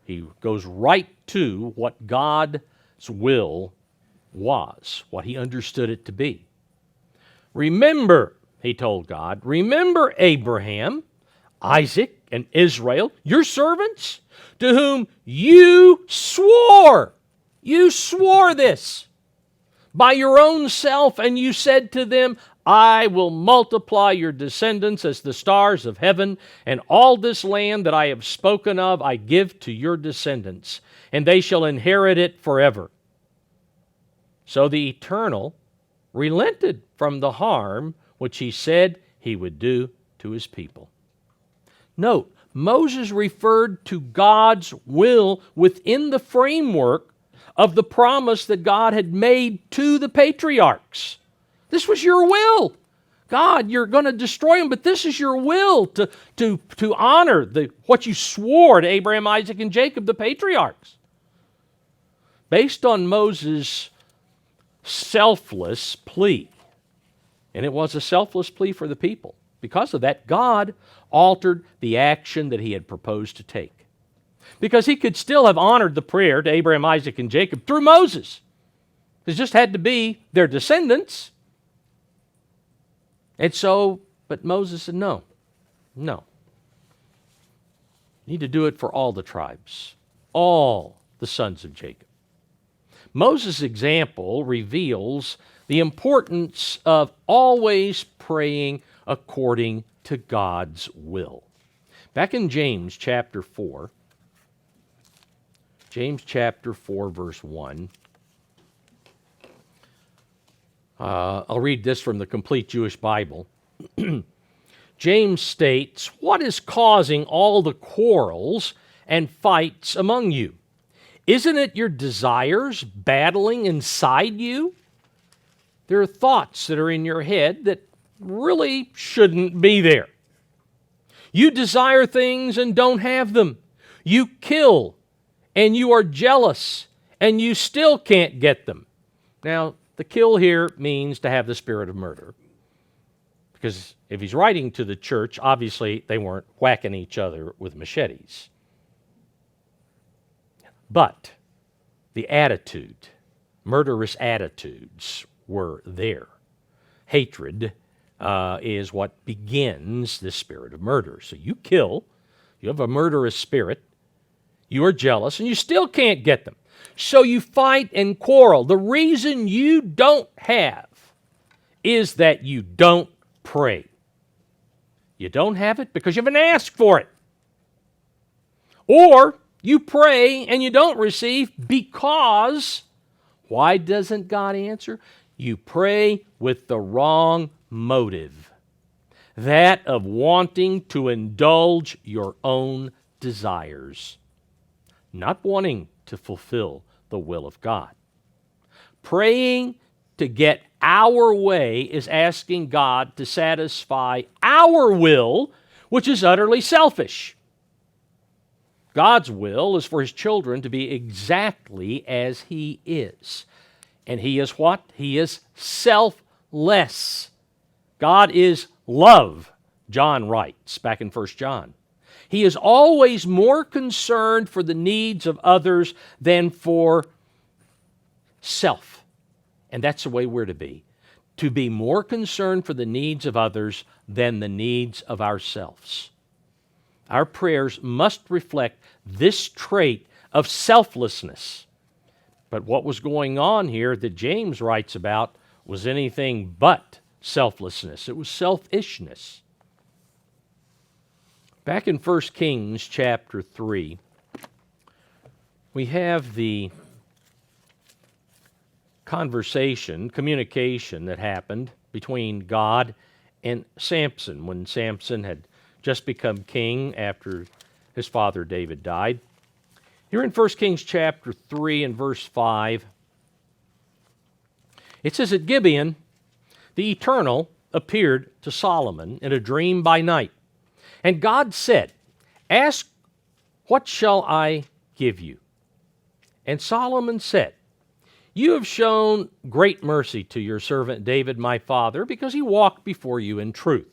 he goes right to what God's will was, what he understood it to be. "Remember," he told God, "remember Abraham, Isaac, and Israel, your servants, to whom you swore. You swore this by your own self, and you said to them, 'I will multiply your descendants as the stars of heaven, and all this land that I have spoken of I give to your descendants, and they shall inherit it forever.' So the Eternal relented from the harm which he said he would do to his people." Note, Moses referred to God's will within the framework of the promise that God had made to the patriarchs. This was your will. God, you're going to destroy them, but this is your will to honor what you swore to Abraham, Isaac, and Jacob, the patriarchs. Based on Moses' selfless plea, and it was a selfless plea for the people. Because of that, God altered the action that he had proposed to take. Because he could still have honored the prayer to Abraham, Isaac, and Jacob through Moses. It just had to be their descendants. And so, but Moses said, no. You need to do it for all the tribes, all the sons of Jacob. Moses' example reveals the importance of always praying according to God's will. Back in James chapter 4, verse 1, I'll read this from the Complete Jewish Bible. James states, "What is causing all the quarrels and fights among you? Isn't it your desires battling inside you? There are thoughts that are in your head that really shouldn't be there. You desire things and don't have them. You kill and you are jealous and you still can't get them." Now, the kill here means to have the spirit of murder. Because if he's writing to the church, obviously they weren't whacking each other with machetes. But the attitude, murderous attitudes, were there. Hatred is what begins the spirit of murder. So you kill, you have a murderous spirit, you are jealous, and you still can't get them. So you fight and quarrel. The reason you don't have is that you don't pray. You don't have it because you haven't asked for it. Or you pray and you don't receive because, why doesn't God answer? You pray with the wrong motive. That of wanting to indulge your own desires. Not wanting to fulfill the will of God. Praying to get our way is asking God to satisfy our will, which is utterly selfish. God's will is for His children to be exactly as He is. And He is what? He is selfless. God is love, John writes back in 1 John. He is always more concerned for the needs of others than for self. And that's the way we're to be more concerned for the needs of others than the needs of ourselves. Our prayers must reflect this trait of selflessness. But what was going on here that James writes about was anything but selflessness. It was selfishness. Back in 1 Kings chapter 3, we have the communication that happened between God and Samson when Samson had just become king after his father David died. Here in 1 Kings chapter 3 and verse 5, it says, "At Gibeon, the Eternal appeared to Solomon in a dream by night. And God said, 'Ask, what shall I give you?' And Solomon said, 'You have shown great mercy to your servant David my father, because he walked before you in truth,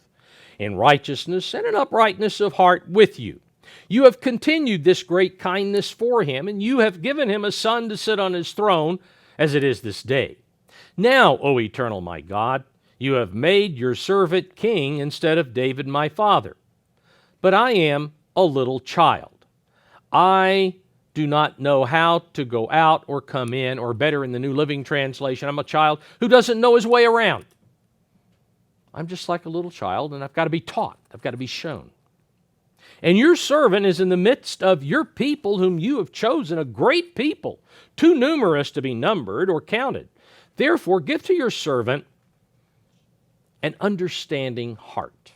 in righteousness and in uprightness of heart with you. You have continued this great kindness for him, and you have given him a son to sit on his throne, as it is this day. Now, O Eternal my God, you have made your servant king instead of David my father. But I am a little child. I do not know how to go out or come in, or better in the New Living Translation, I'm a child who doesn't know his way around. I'm just like a little child, and I've got to be taught. I've got to be shown. And your servant is in the midst of your people whom you have chosen, a great people, too numerous to be numbered or counted. Therefore, give to your servant an understanding heart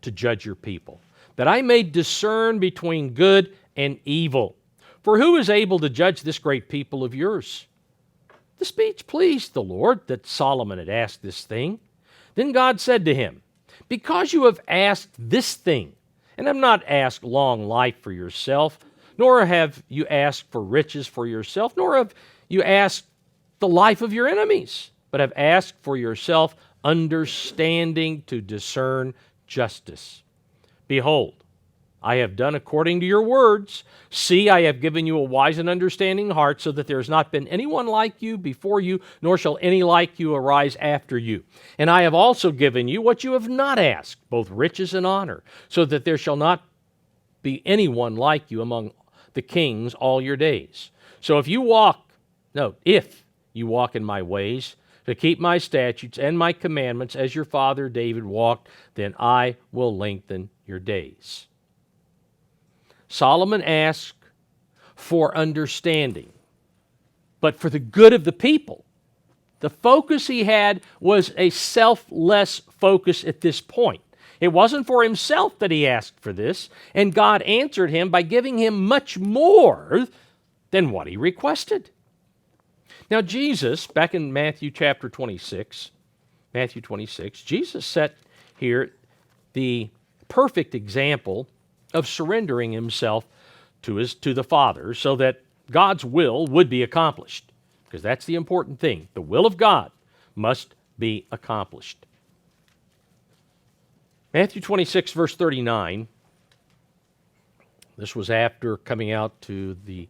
to judge your people, that I may discern between good and evil. For who is able to judge this great people of yours?' The speech pleased the Lord that Solomon had asked this thing. Then God said to him, 'Because you have asked this thing, and have not asked long life for yourself, nor have you asked for riches for yourself, nor have you asked the life of your enemies, but have asked for yourself understanding to discern justice. Behold, I have done according to your words. See, I have given you a wise and understanding heart, so that there has not been anyone like you before you, nor shall any like you arise after you. And I have also given you what you have not asked, both riches and honor, so that there shall not be anyone like you among the kings all your days. So if you walk in my ways, to keep my statutes and my commandments as your father David walked, then I will lengthen your days.'" Solomon asked for understanding, but for the good of the people. The focus he had was a selfless focus at this point. It wasn't for himself that he asked for this, and God answered him by giving him much more than what he requested. Now Jesus, back in Matthew 26, Jesus set here the perfect example of surrendering himself to the Father so that God's will would be accomplished. Because that's the important thing. The will of God must be accomplished. Matthew 26, verse 39, this was after coming out to the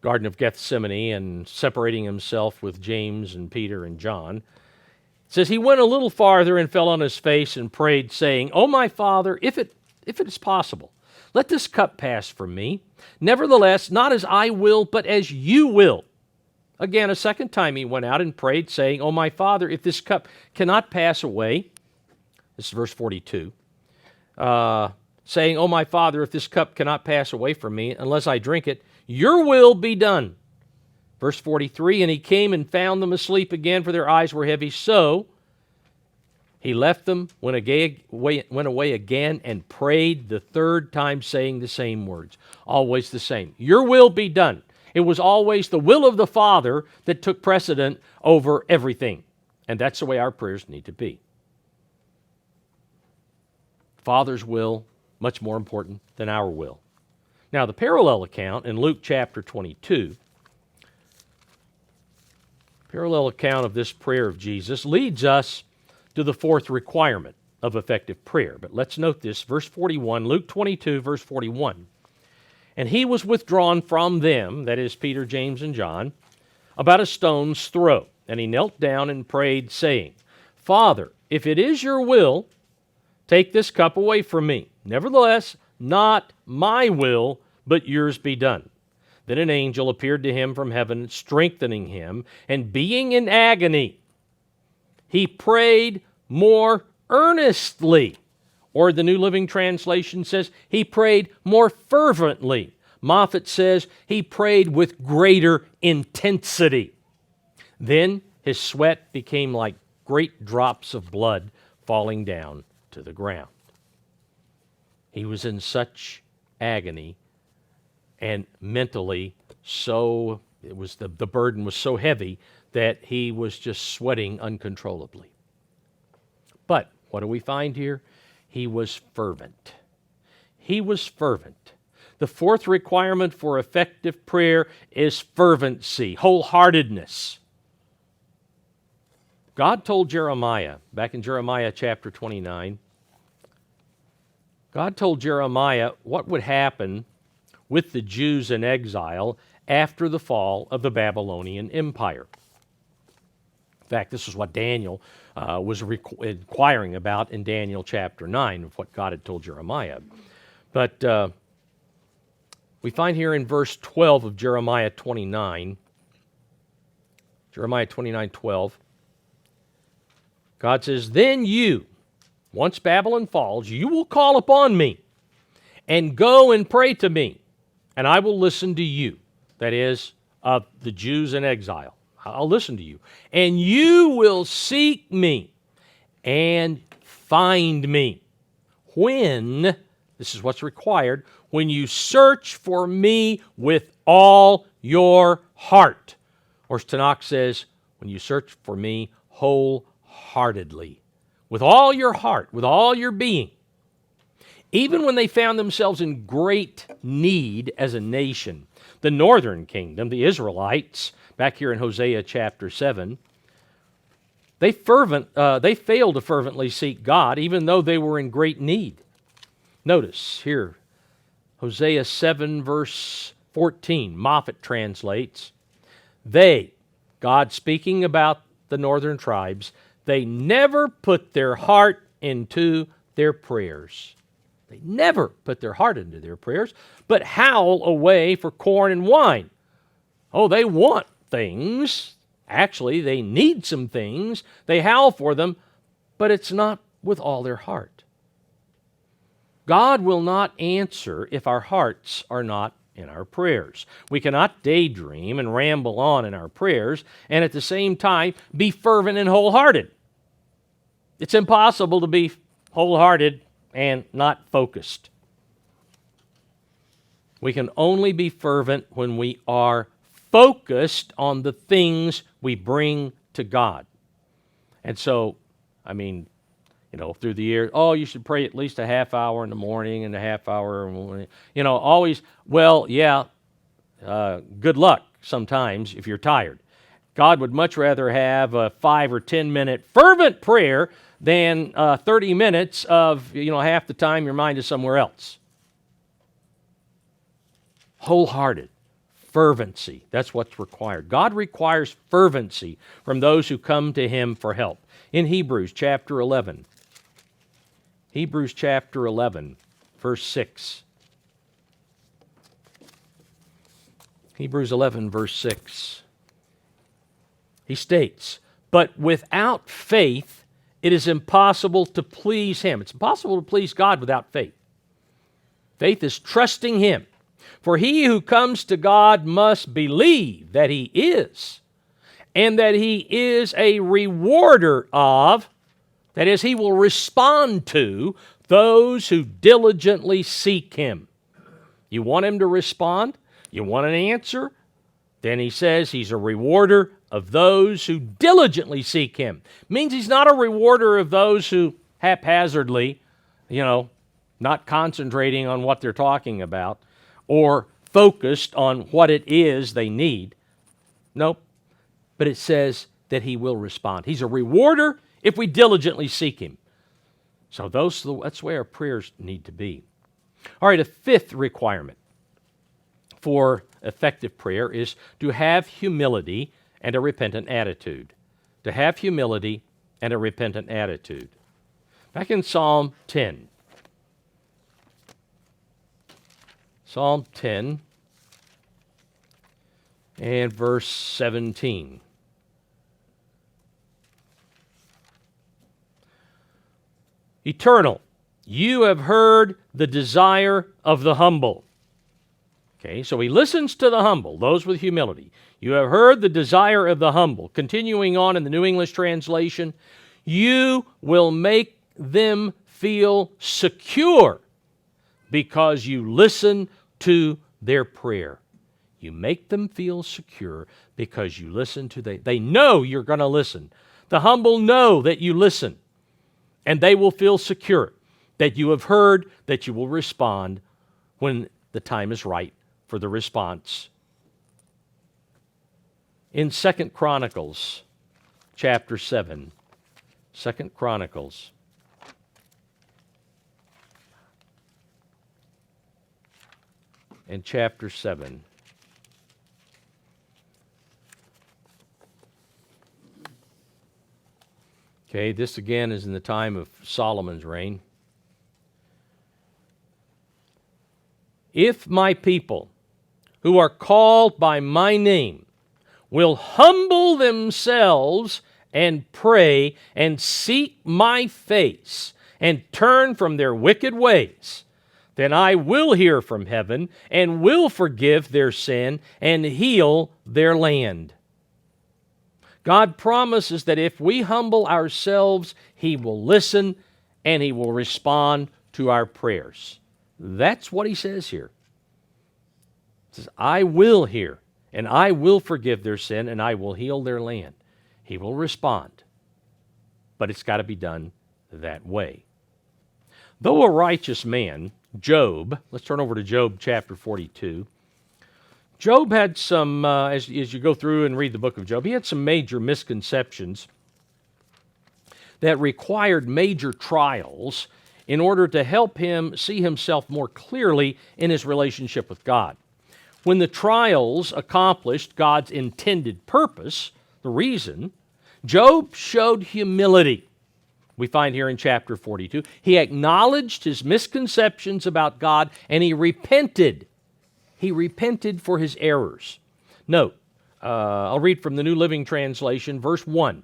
Garden of Gethsemane and separating himself with James and Peter and John. It says, "He went a little farther and fell on his face and prayed, saying, 'O my Father, if it is possible, let this cup pass from me. Nevertheless, not as I will, but as you will.' Again, a second time he went out and prayed, saying, 'O my Father, if this cup cannot pass away,'" this is verse 42, saying, "O my Father, if this cup cannot pass away from me unless I drink it, your will be done." Verse 43, "And he came and found them asleep again, for their eyes were heavy. So he left them, went away again, and prayed the third time, saying the same words." Always the same. Your will be done. It was always the will of the Father that took precedent over everything. And that's the way our prayers need to be. Father's will, much more important than our will. Now, the parallel account in Luke chapter 22, parallel account of this prayer of Jesus leads us to the fourth requirement of effective prayer. But let's note this, verse 41, Luke 22, verse 41. And he was withdrawn from them, that is Peter, James, and John, about a stone's throw. And he knelt down and prayed, saying, Father, if it is your will, take this cup away from me. Nevertheless, not my will, but yours be done. Then an angel appeared to him from heaven, strengthening him, and being in agony, he prayed more earnestly. Or the New Living Translation says, he prayed more fervently. Moffat says, he prayed with greater intensity. Then his sweat became like great drops of blood falling down to the ground. He was in such agony, and mentally so, the burden was so heavy that he was just sweating uncontrollably. But what do we find here? He was fervent. He was fervent. The fourth requirement for effective prayer is fervency, wholeheartedness. God told Jeremiah, back in Jeremiah chapter 29, God told Jeremiah what would happen with the Jews in exile after the fall of the Babylonian Empire. In fact, this is what Daniel was inquiring about in Daniel chapter 9, of what God had told Jeremiah. But we find here in verse 12 of Jeremiah 29, Jeremiah 29:12, God says, Then you, once Babylon falls, you will call upon me and go and pray to me, and I will listen to you. That is, of the Jews in exile. I'll listen to you. And you will seek me and find me. When, this is what's required, when you search for me with all your heart. Or as Tanakh says, when you search for me wholeheartedly. With all your heart, with all your being. Even when they found themselves in great need as a nation, the northern kingdom, the Israelites, back here in Hosea chapter 7, they failed to fervently seek God, even though they were in great need. Notice here, Hosea 7 verse 14, Moffat translates, they, God speaking about the northern tribes, they never put their heart into their prayers. They never put their heart into their prayers, but howl away for corn and wine. Oh, they want things. Actually, they need some things. They howl for them, but it's not with all their heart. God will not answer if our hearts are not in our prayers. We cannot daydream and ramble on in our prayers and at the same time be fervent and wholehearted. It's impossible to be wholehearted and not focused. We can only be fervent when we are focused on the things we bring to God. And so, through the years, you should pray at least a half hour in the morning and a half hour, always, good luck sometimes if you're tired. God would much rather have a 5 or 10 minute fervent prayer than 30 minutes of, half the time your mind is somewhere else. Wholehearted, fervency, that's what's required. God requires fervency from those who come to Him for help. In Hebrews chapter 11, verse 6. Hebrews 11, verse 6. He states, but without faith, it is impossible to please Him. It's impossible to please God without faith. Faith is trusting Him. For he who comes to God must believe that He is, and that He is a rewarder of, that is, He will respond to those who diligently seek Him. You want Him to respond? You want an answer? Then He says He's a rewarder of those who diligently seek him. Means he's not a rewarder of those who haphazardly, not concentrating on what they're talking about or focused on what it is they need. Nope. But it says that he will respond. He's a rewarder if we diligently seek him. So that's where our prayers need to be. All right, a fifth requirement for effective prayer is to have humility and a repentant attitude. To have humility and a repentant attitude. Back in Psalm 10. Psalm 10 and verse 17. Eternal, you have heard the desire of the humble. Okay, so he listens to the humble, those with humility. You have heard the desire of the humble. Continuing on in the New English translation, you will make them feel secure because you listen to their prayer. You make them feel secure because you listen to they know you're going to listen. The humble know that you listen, and they will feel secure that you have heard, that you will respond when the time is right for the response. In 2 Chronicles chapter 7, 2 Chronicles and chapter 7. Okay, this again is in the time of Solomon's reign. If my people, who are called by my name, will humble themselves and pray and seek my face and turn from their wicked ways, then I will hear from heaven and will forgive their sin and heal their land. God promises that if we humble ourselves, he will listen and he will respond to our prayers. That's what he says here. He says, I will hear and I will forgive their sin and I will heal their land. He will respond. But it's got to be done that way. Though a righteous man, Job, let's turn over to Job chapter 42. Job had some, as you go through and read the book of Job, he had some major misconceptions that required major trials in order to help him see himself more clearly in his relationship with God. When the trials accomplished God's intended purpose, the reason, Job showed humility. We find here in chapter 42. He acknowledged his misconceptions about God and he repented. He repented for his errors. Note, I'll read from the New Living Translation, verse 1.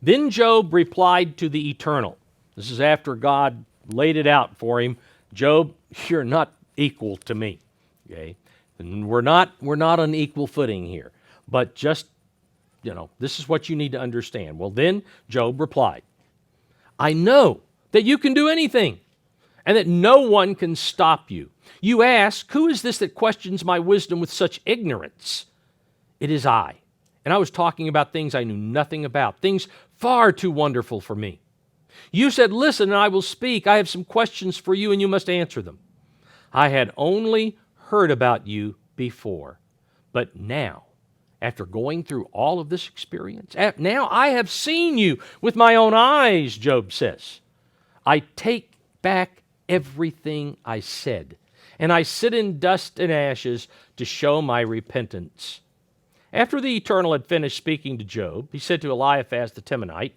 Then Job replied to the Eternal. This is after God laid it out for him. Job, you're not equal to me. Okay? And we're not on equal footing here. But just, this is what you need to understand. Well, then Job replied, I know that you can do anything and that no one can stop you. You ask, who is this that questions my wisdom with such ignorance? It is I. And I was talking about things I knew nothing about, things far too wonderful for me. You said, listen, and I will speak. I have some questions for you, and you must answer them. I had only heard about you before, but now, after going through all of this experience, now I have seen you with my own eyes, Job says. I take back everything I said, and I sit in dust and ashes to show my repentance. After the Eternal had finished speaking to Job, he said to Eliphaz the Temanite,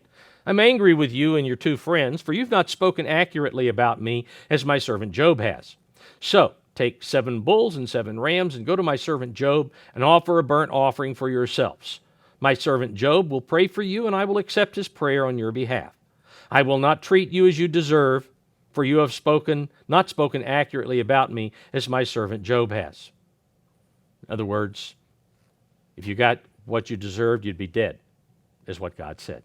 I'm angry with you and your two friends, for you've not spoken accurately about me as my servant Job has. So, take 7 bulls and 7 rams and go to my servant Job and offer a burnt offering for yourselves. My servant Job will pray for you, and I will accept his prayer on your behalf. I will not treat you as you deserve, for you have not spoken accurately about me as my servant Job has. In other words, if you got what you deserved, you'd be dead, is what God said.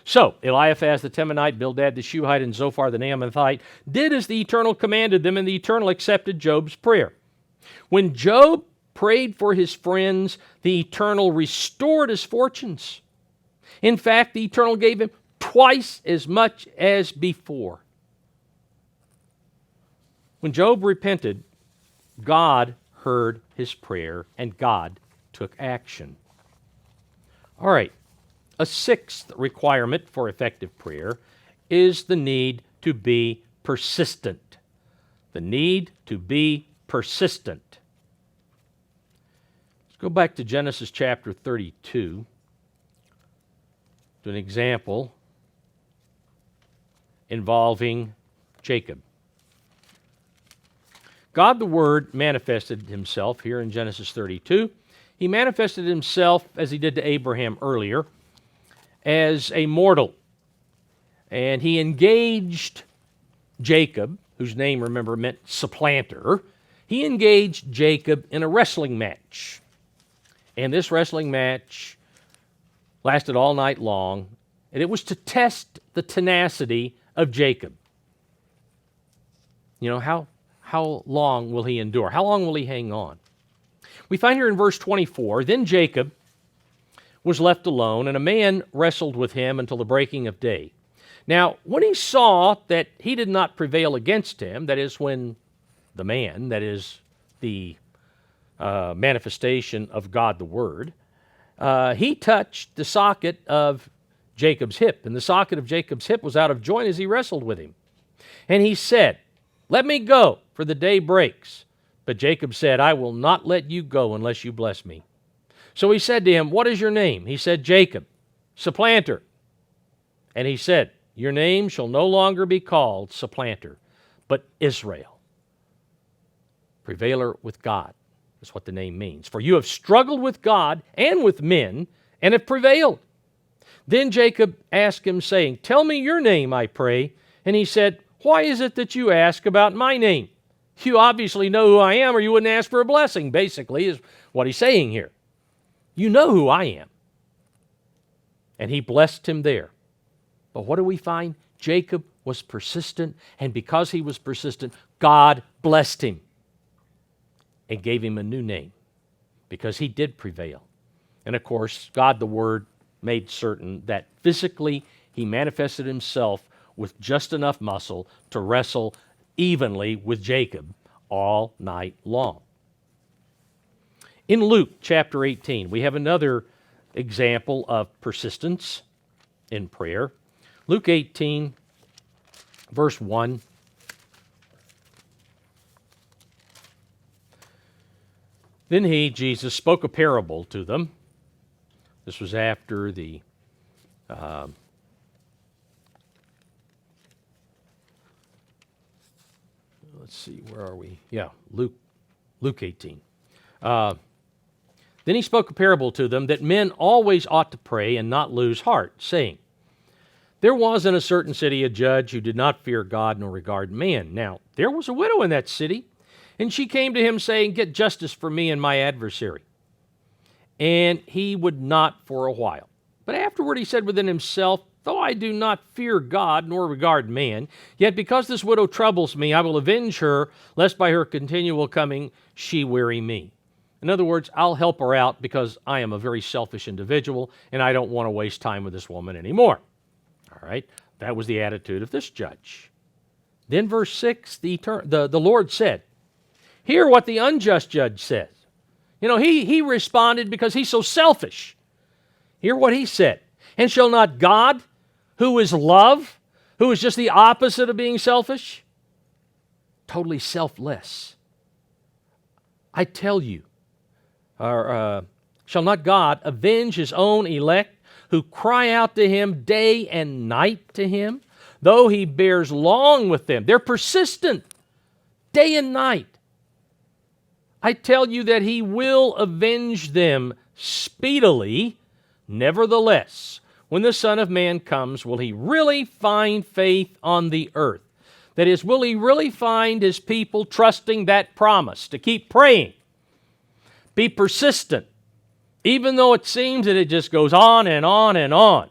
So Eliphaz the Temanite, Bildad the Shuhite, and Zophar the Naamathite did as the Eternal commanded them, and the Eternal accepted Job's prayer. When Job prayed for his friends, the Eternal restored his fortunes. In fact, the Eternal gave him twice as much as before. When Job repented, God heard his prayer and God took action. All right, a sixth requirement for effective prayer is the need to be persistent. The need to be persistent. Let's go back to Genesis chapter 32 to an example involving Jacob. God the Word manifested himself here in Genesis 32. He manifested himself, as he did to Abraham earlier, as a mortal. And he engaged Jacob, whose name, remember, meant supplanter. He engaged Jacob in a wrestling match. And this wrestling match lasted all night long, and it was to test the tenacity of Jacob. You know, how long will he endure? How long will he hang on? We find here in verse 24, then Jacob was left alone, and a man wrestled with him until the breaking of day. Now, when he saw that he did not prevail against him, that is, when the man, that is, the manifestation of God the Word, he touched the socket of Jacob's hip, and the socket of Jacob's hip was out of joint as he wrestled with him. And he said, "Let me go, for the day breaks." But Jacob said, "I will not let you go unless you bless me." So he said to him, "What is your name?" He said, "Jacob, supplanter." And he said, "Your name shall no longer be called supplanter, but Israel, prevailer with God." That's what the name means. "For you have struggled with God and with men, and have prevailed." Then Jacob asked him, saying, "Tell me your name, I pray." And he said, "Why is it that you ask about my name? You obviously know who I am, or you wouldn't ask for a blessing," basically, is what he's saying here. You know who I am. And he blessed him there. But what do we find? Jacob was persistent, and because he was persistent, God blessed him and gave him a new name because he did prevail. And of course, God the Word made certain that physically he manifested himself with just enough muscle to wrestle evenly with Jacob all night long. In Luke chapter 18, we have another example of persistence in prayer. Luke 18, verse 1. Then he, Jesus, spoke a parable to them. This was after the let's see, where are we? Yeah, Luke 18. Then he spoke a parable to them that men always ought to pray and not lose heart, saying, "There was in a certain city a judge who did not fear God nor regard man. Now, there was a widow in that city, and she came to him saying, 'Get justice for me and my adversary.' And he would not for a while. But afterward he said within himself, 'Though I do not fear God nor regard man, yet because this widow troubles me, I will avenge her, lest by her continual coming she weary me.'" In other words, I'll help her out because I am a very selfish individual and I don't want to waste time with this woman anymore. All right, that was the attitude of this judge. Then verse 6, the Lord said, "Hear what the unjust judge says." You know, he responded because he's so selfish. Hear what he said. "And shall not God, who is love, who is just the opposite of being selfish, totally selfless, I tell you, shall not God avenge his own elect who cry out to him day and night to him, though he bears long with them?" They're persistent day and night. "I tell you that he will avenge them speedily. Nevertheless, when the Son of Man comes, will he really find faith on the earth?" That is, will he really find his people trusting that promise to keep praying? Be persistent, even though it seems that it just goes on and on and on.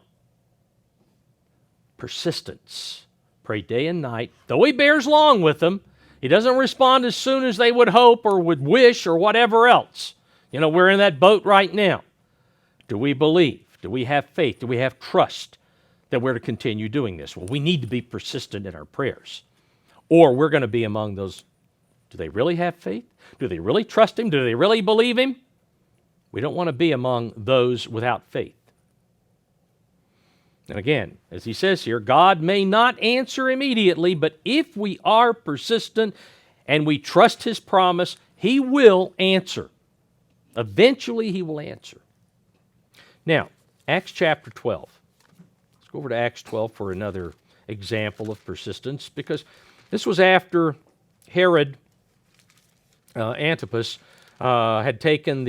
Persistence. Pray day and night. Though he bears long with them, He doesn't respond as soon as they would hope or would wish or whatever else. We're in that boat right now. Do we believe? Do we have faith? Do we have trust that we're to continue doing this? Well, we need to be persistent in our prayers, or we're going to be among those. Do they really have faith? Do they really trust Him? Do they really believe Him? We don't want to be among those without faith. And again, as he says here, God may not answer immediately, but if we are persistent and we trust His promise, He will answer. Eventually, He will answer. Now, Acts chapter 12. Let's go over to Acts 12 for another example of persistence, because this was after Herod Antipas had taken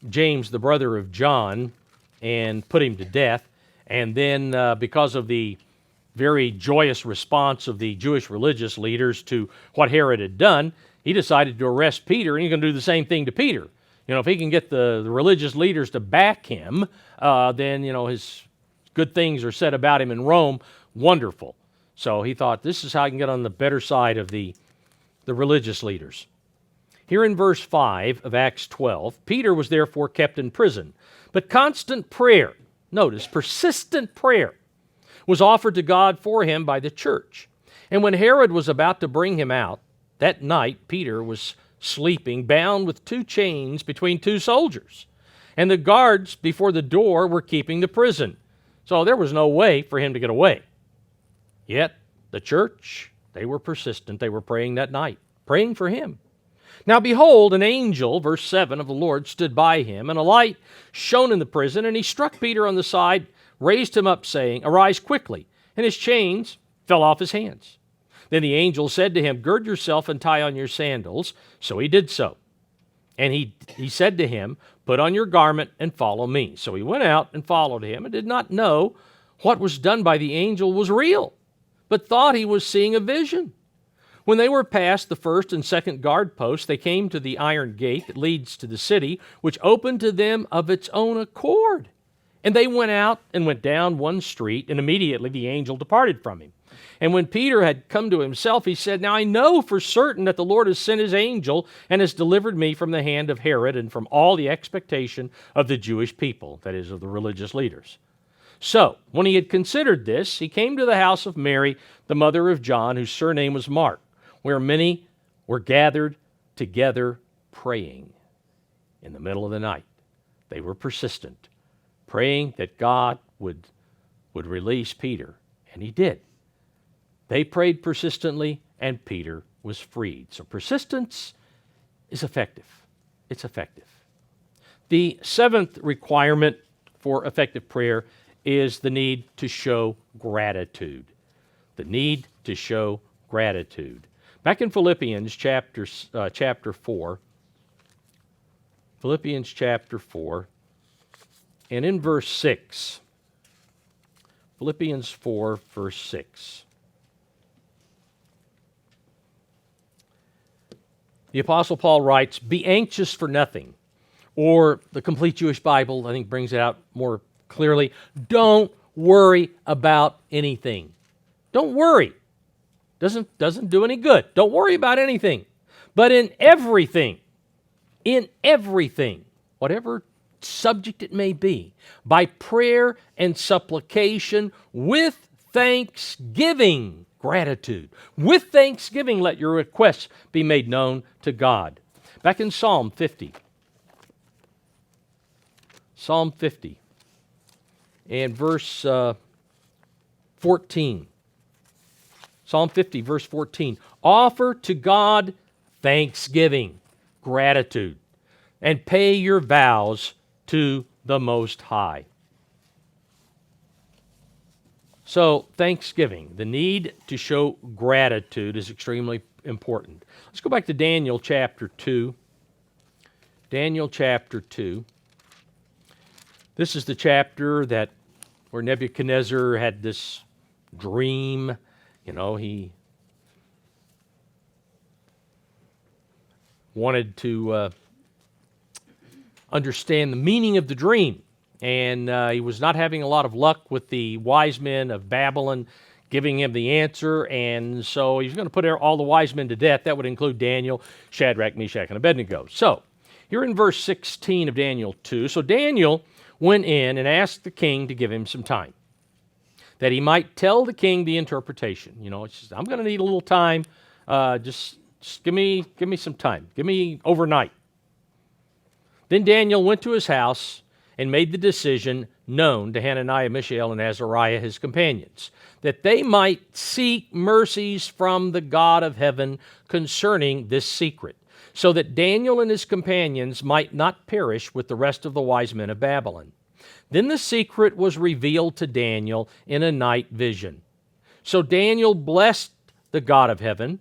James, the brother of John, and put him to death. And then because of the very joyous response of the Jewish religious leaders to what Herod had done, he decided to arrest Peter, and he's going to do the same thing to Peter. If he can get the religious leaders to back him, then, his good things are said about him in Rome. Wonderful. So he thought, this is how I can get on the better side of the religious leaders. Here in verse 5 of Acts 12, Peter was therefore kept in prison, but constant prayer, notice, persistent prayer, was offered to God for him by the church. And when Herod was about to bring him out, that night Peter was sleeping, bound with 2 chains between 2 soldiers. And the guards before the door were keeping the prison. So there was no way for him to get away. Yet the church, they were persistent. They were praying that night, praying for him. Now behold, an angel, verse 7, of the Lord stood by him, and a light shone in the prison, and he struck Peter on the side, raised him up, saying, Arise quickly. And his chains fell off his hands. Then the angel said to him, Gird yourself and tie on your sandals. So he did so. And he said to him, Put on your garment and follow me. So he went out and followed him, and did not know what was done by the angel was real, but thought he was seeing a vision. When they were past the first and second guard posts, they came to the iron gate that leads to the city, which opened to them of its own accord. And they went out and went down one street, and immediately the angel departed from him. And when Peter had come to himself, he said, Now I know for certain that the Lord has sent his angel and has delivered me from the hand of Herod and from all the expectation of the Jewish people, that is, of the religious leaders. So, when he had considered this, he came to the house of Mary, the mother of John, whose surname was Mark, where many were gathered together praying in the middle of the night. They were persistent, praying that God would release Peter, and he did. They prayed persistently, and Peter was freed. So persistence is effective. It's effective. The 7th requirement for effective prayer is the need to show gratitude. The need to show gratitude. Back in Philippians chapter 4, Philippians chapter 4, and in verse 6, Philippians 4, verse 6. The Apostle Paul writes, Be anxious for nothing. Or the Complete Jewish Bible, I think, brings it out more clearly. Don't worry about anything. Don't worry. Doesn't do any good. Don't worry about anything. But in everything, whatever subject it may be, by prayer and supplication with thanksgiving, gratitude. With thanksgiving, let your requests be made known to God. Back in Psalm 50. Psalm 50 and verse 14. Psalm 50, verse 14. Offer to God thanksgiving, gratitude, and pay your vows to the Most High. So, thanksgiving, the need to show gratitude is extremely important. Let's go back to Daniel chapter 2. Daniel chapter 2. This is the chapter where Nebuchadnezzar had this dream. He wanted to understand the meaning of the dream. And he was not having a lot of luck with the wise men of Babylon giving him the answer. And so he's going to put all the wise men to death. That would include Daniel, Shadrach, Meshach, and Abednego. So here in verse 16 of Daniel 2, so Daniel went in and asked the king to give him some time, that he might tell the king the interpretation. It's just, I'm going to need a little time. Just give me some time. Give me overnight. Then Daniel went to his house and made the decision known to Hananiah, Mishael, and Azariah, his companions, that they might seek mercies from the God of heaven concerning this secret, so that Daniel and his companions might not perish with the rest of the wise men of Babylon. Then the secret was revealed to Daniel in a night vision. So Daniel blessed the God of heaven.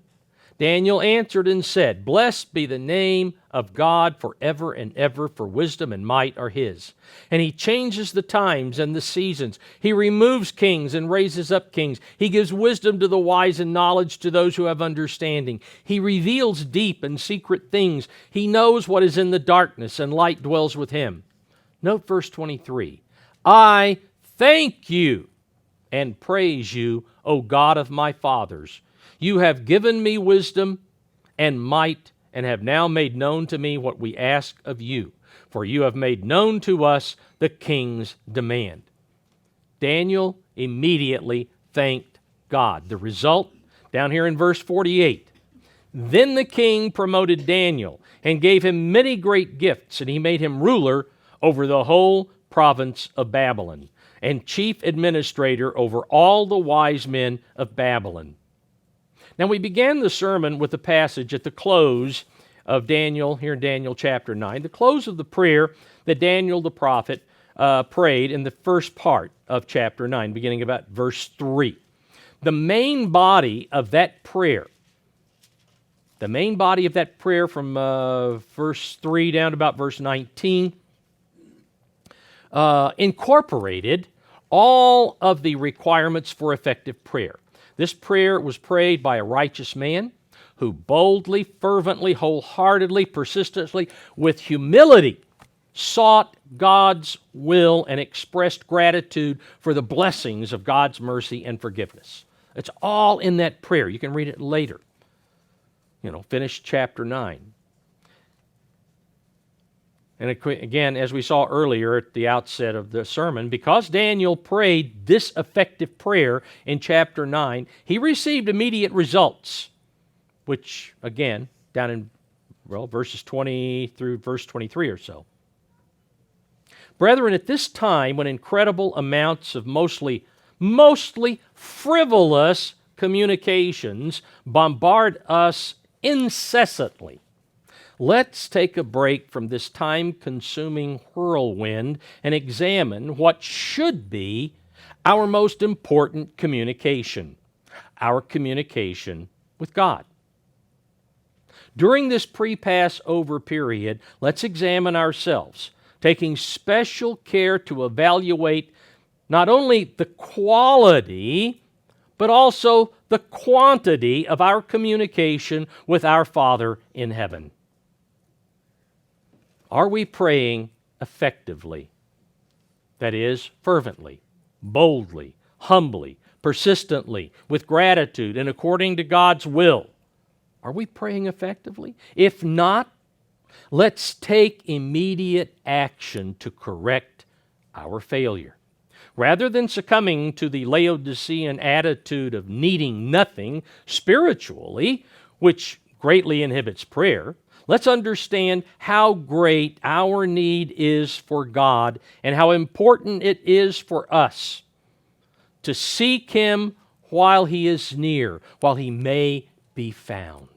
Daniel answered and said, Blessed be the name of God forever and ever, for wisdom and might are his. And he changes the times and the seasons. He removes kings and raises up kings. He gives wisdom to the wise and knowledge to those who have understanding. He reveals deep and secret things. He knows what is in the darkness, and light dwells with him. Note verse 23. I thank you and praise you, O God of my fathers. You have given me wisdom and might, and have now made known to me what we ask of you. For you have made known to us the king's demand. Daniel immediately thanked God. The result, down here in verse 48. Then the king promoted Daniel and gave him many great gifts, and he made him ruler over the whole province of Babylon, and chief administrator over all the wise men of Babylon. Now, we began the sermon with a passage at the close of Daniel, here in Daniel chapter 9, the close of the prayer that Daniel the prophet prayed in the first part of chapter 9, beginning about verse 3. The main body of that prayer from verse 3 down to about verse 19, incorporated all of the requirements for effective prayer. This prayer was prayed by a righteous man who boldly, fervently, wholeheartedly, persistently, with humility, sought God's will and expressed gratitude for the blessings of God's mercy and forgiveness. It's all in that prayer. You can read it later. Finish chapter 9. And again, as we saw earlier at the outset of the sermon, because Daniel prayed this effective prayer in chapter 9, he received immediate results, which, again, down in verses 20 through verse 23 or so. Brethren, at this time, when incredible amounts of mostly frivolous communications bombard us incessantly, let's take a break from this time-consuming whirlwind and examine what should be our most important communication, our communication with God. During this pre-Passover period, let's examine ourselves, taking special care to evaluate not only the quality, but also the quantity of our communication with our Father in heaven. Are we praying effectively? That is, fervently, boldly, humbly, persistently, with gratitude, and according to God's will. Are we praying effectively? If not, let's take immediate action to correct our failure. Rather than succumbing to the Laodicean attitude of needing nothing spiritually, which greatly inhibits prayer, let's understand how great our need is for God and how important it is for us to seek Him while He is near, while He may be found.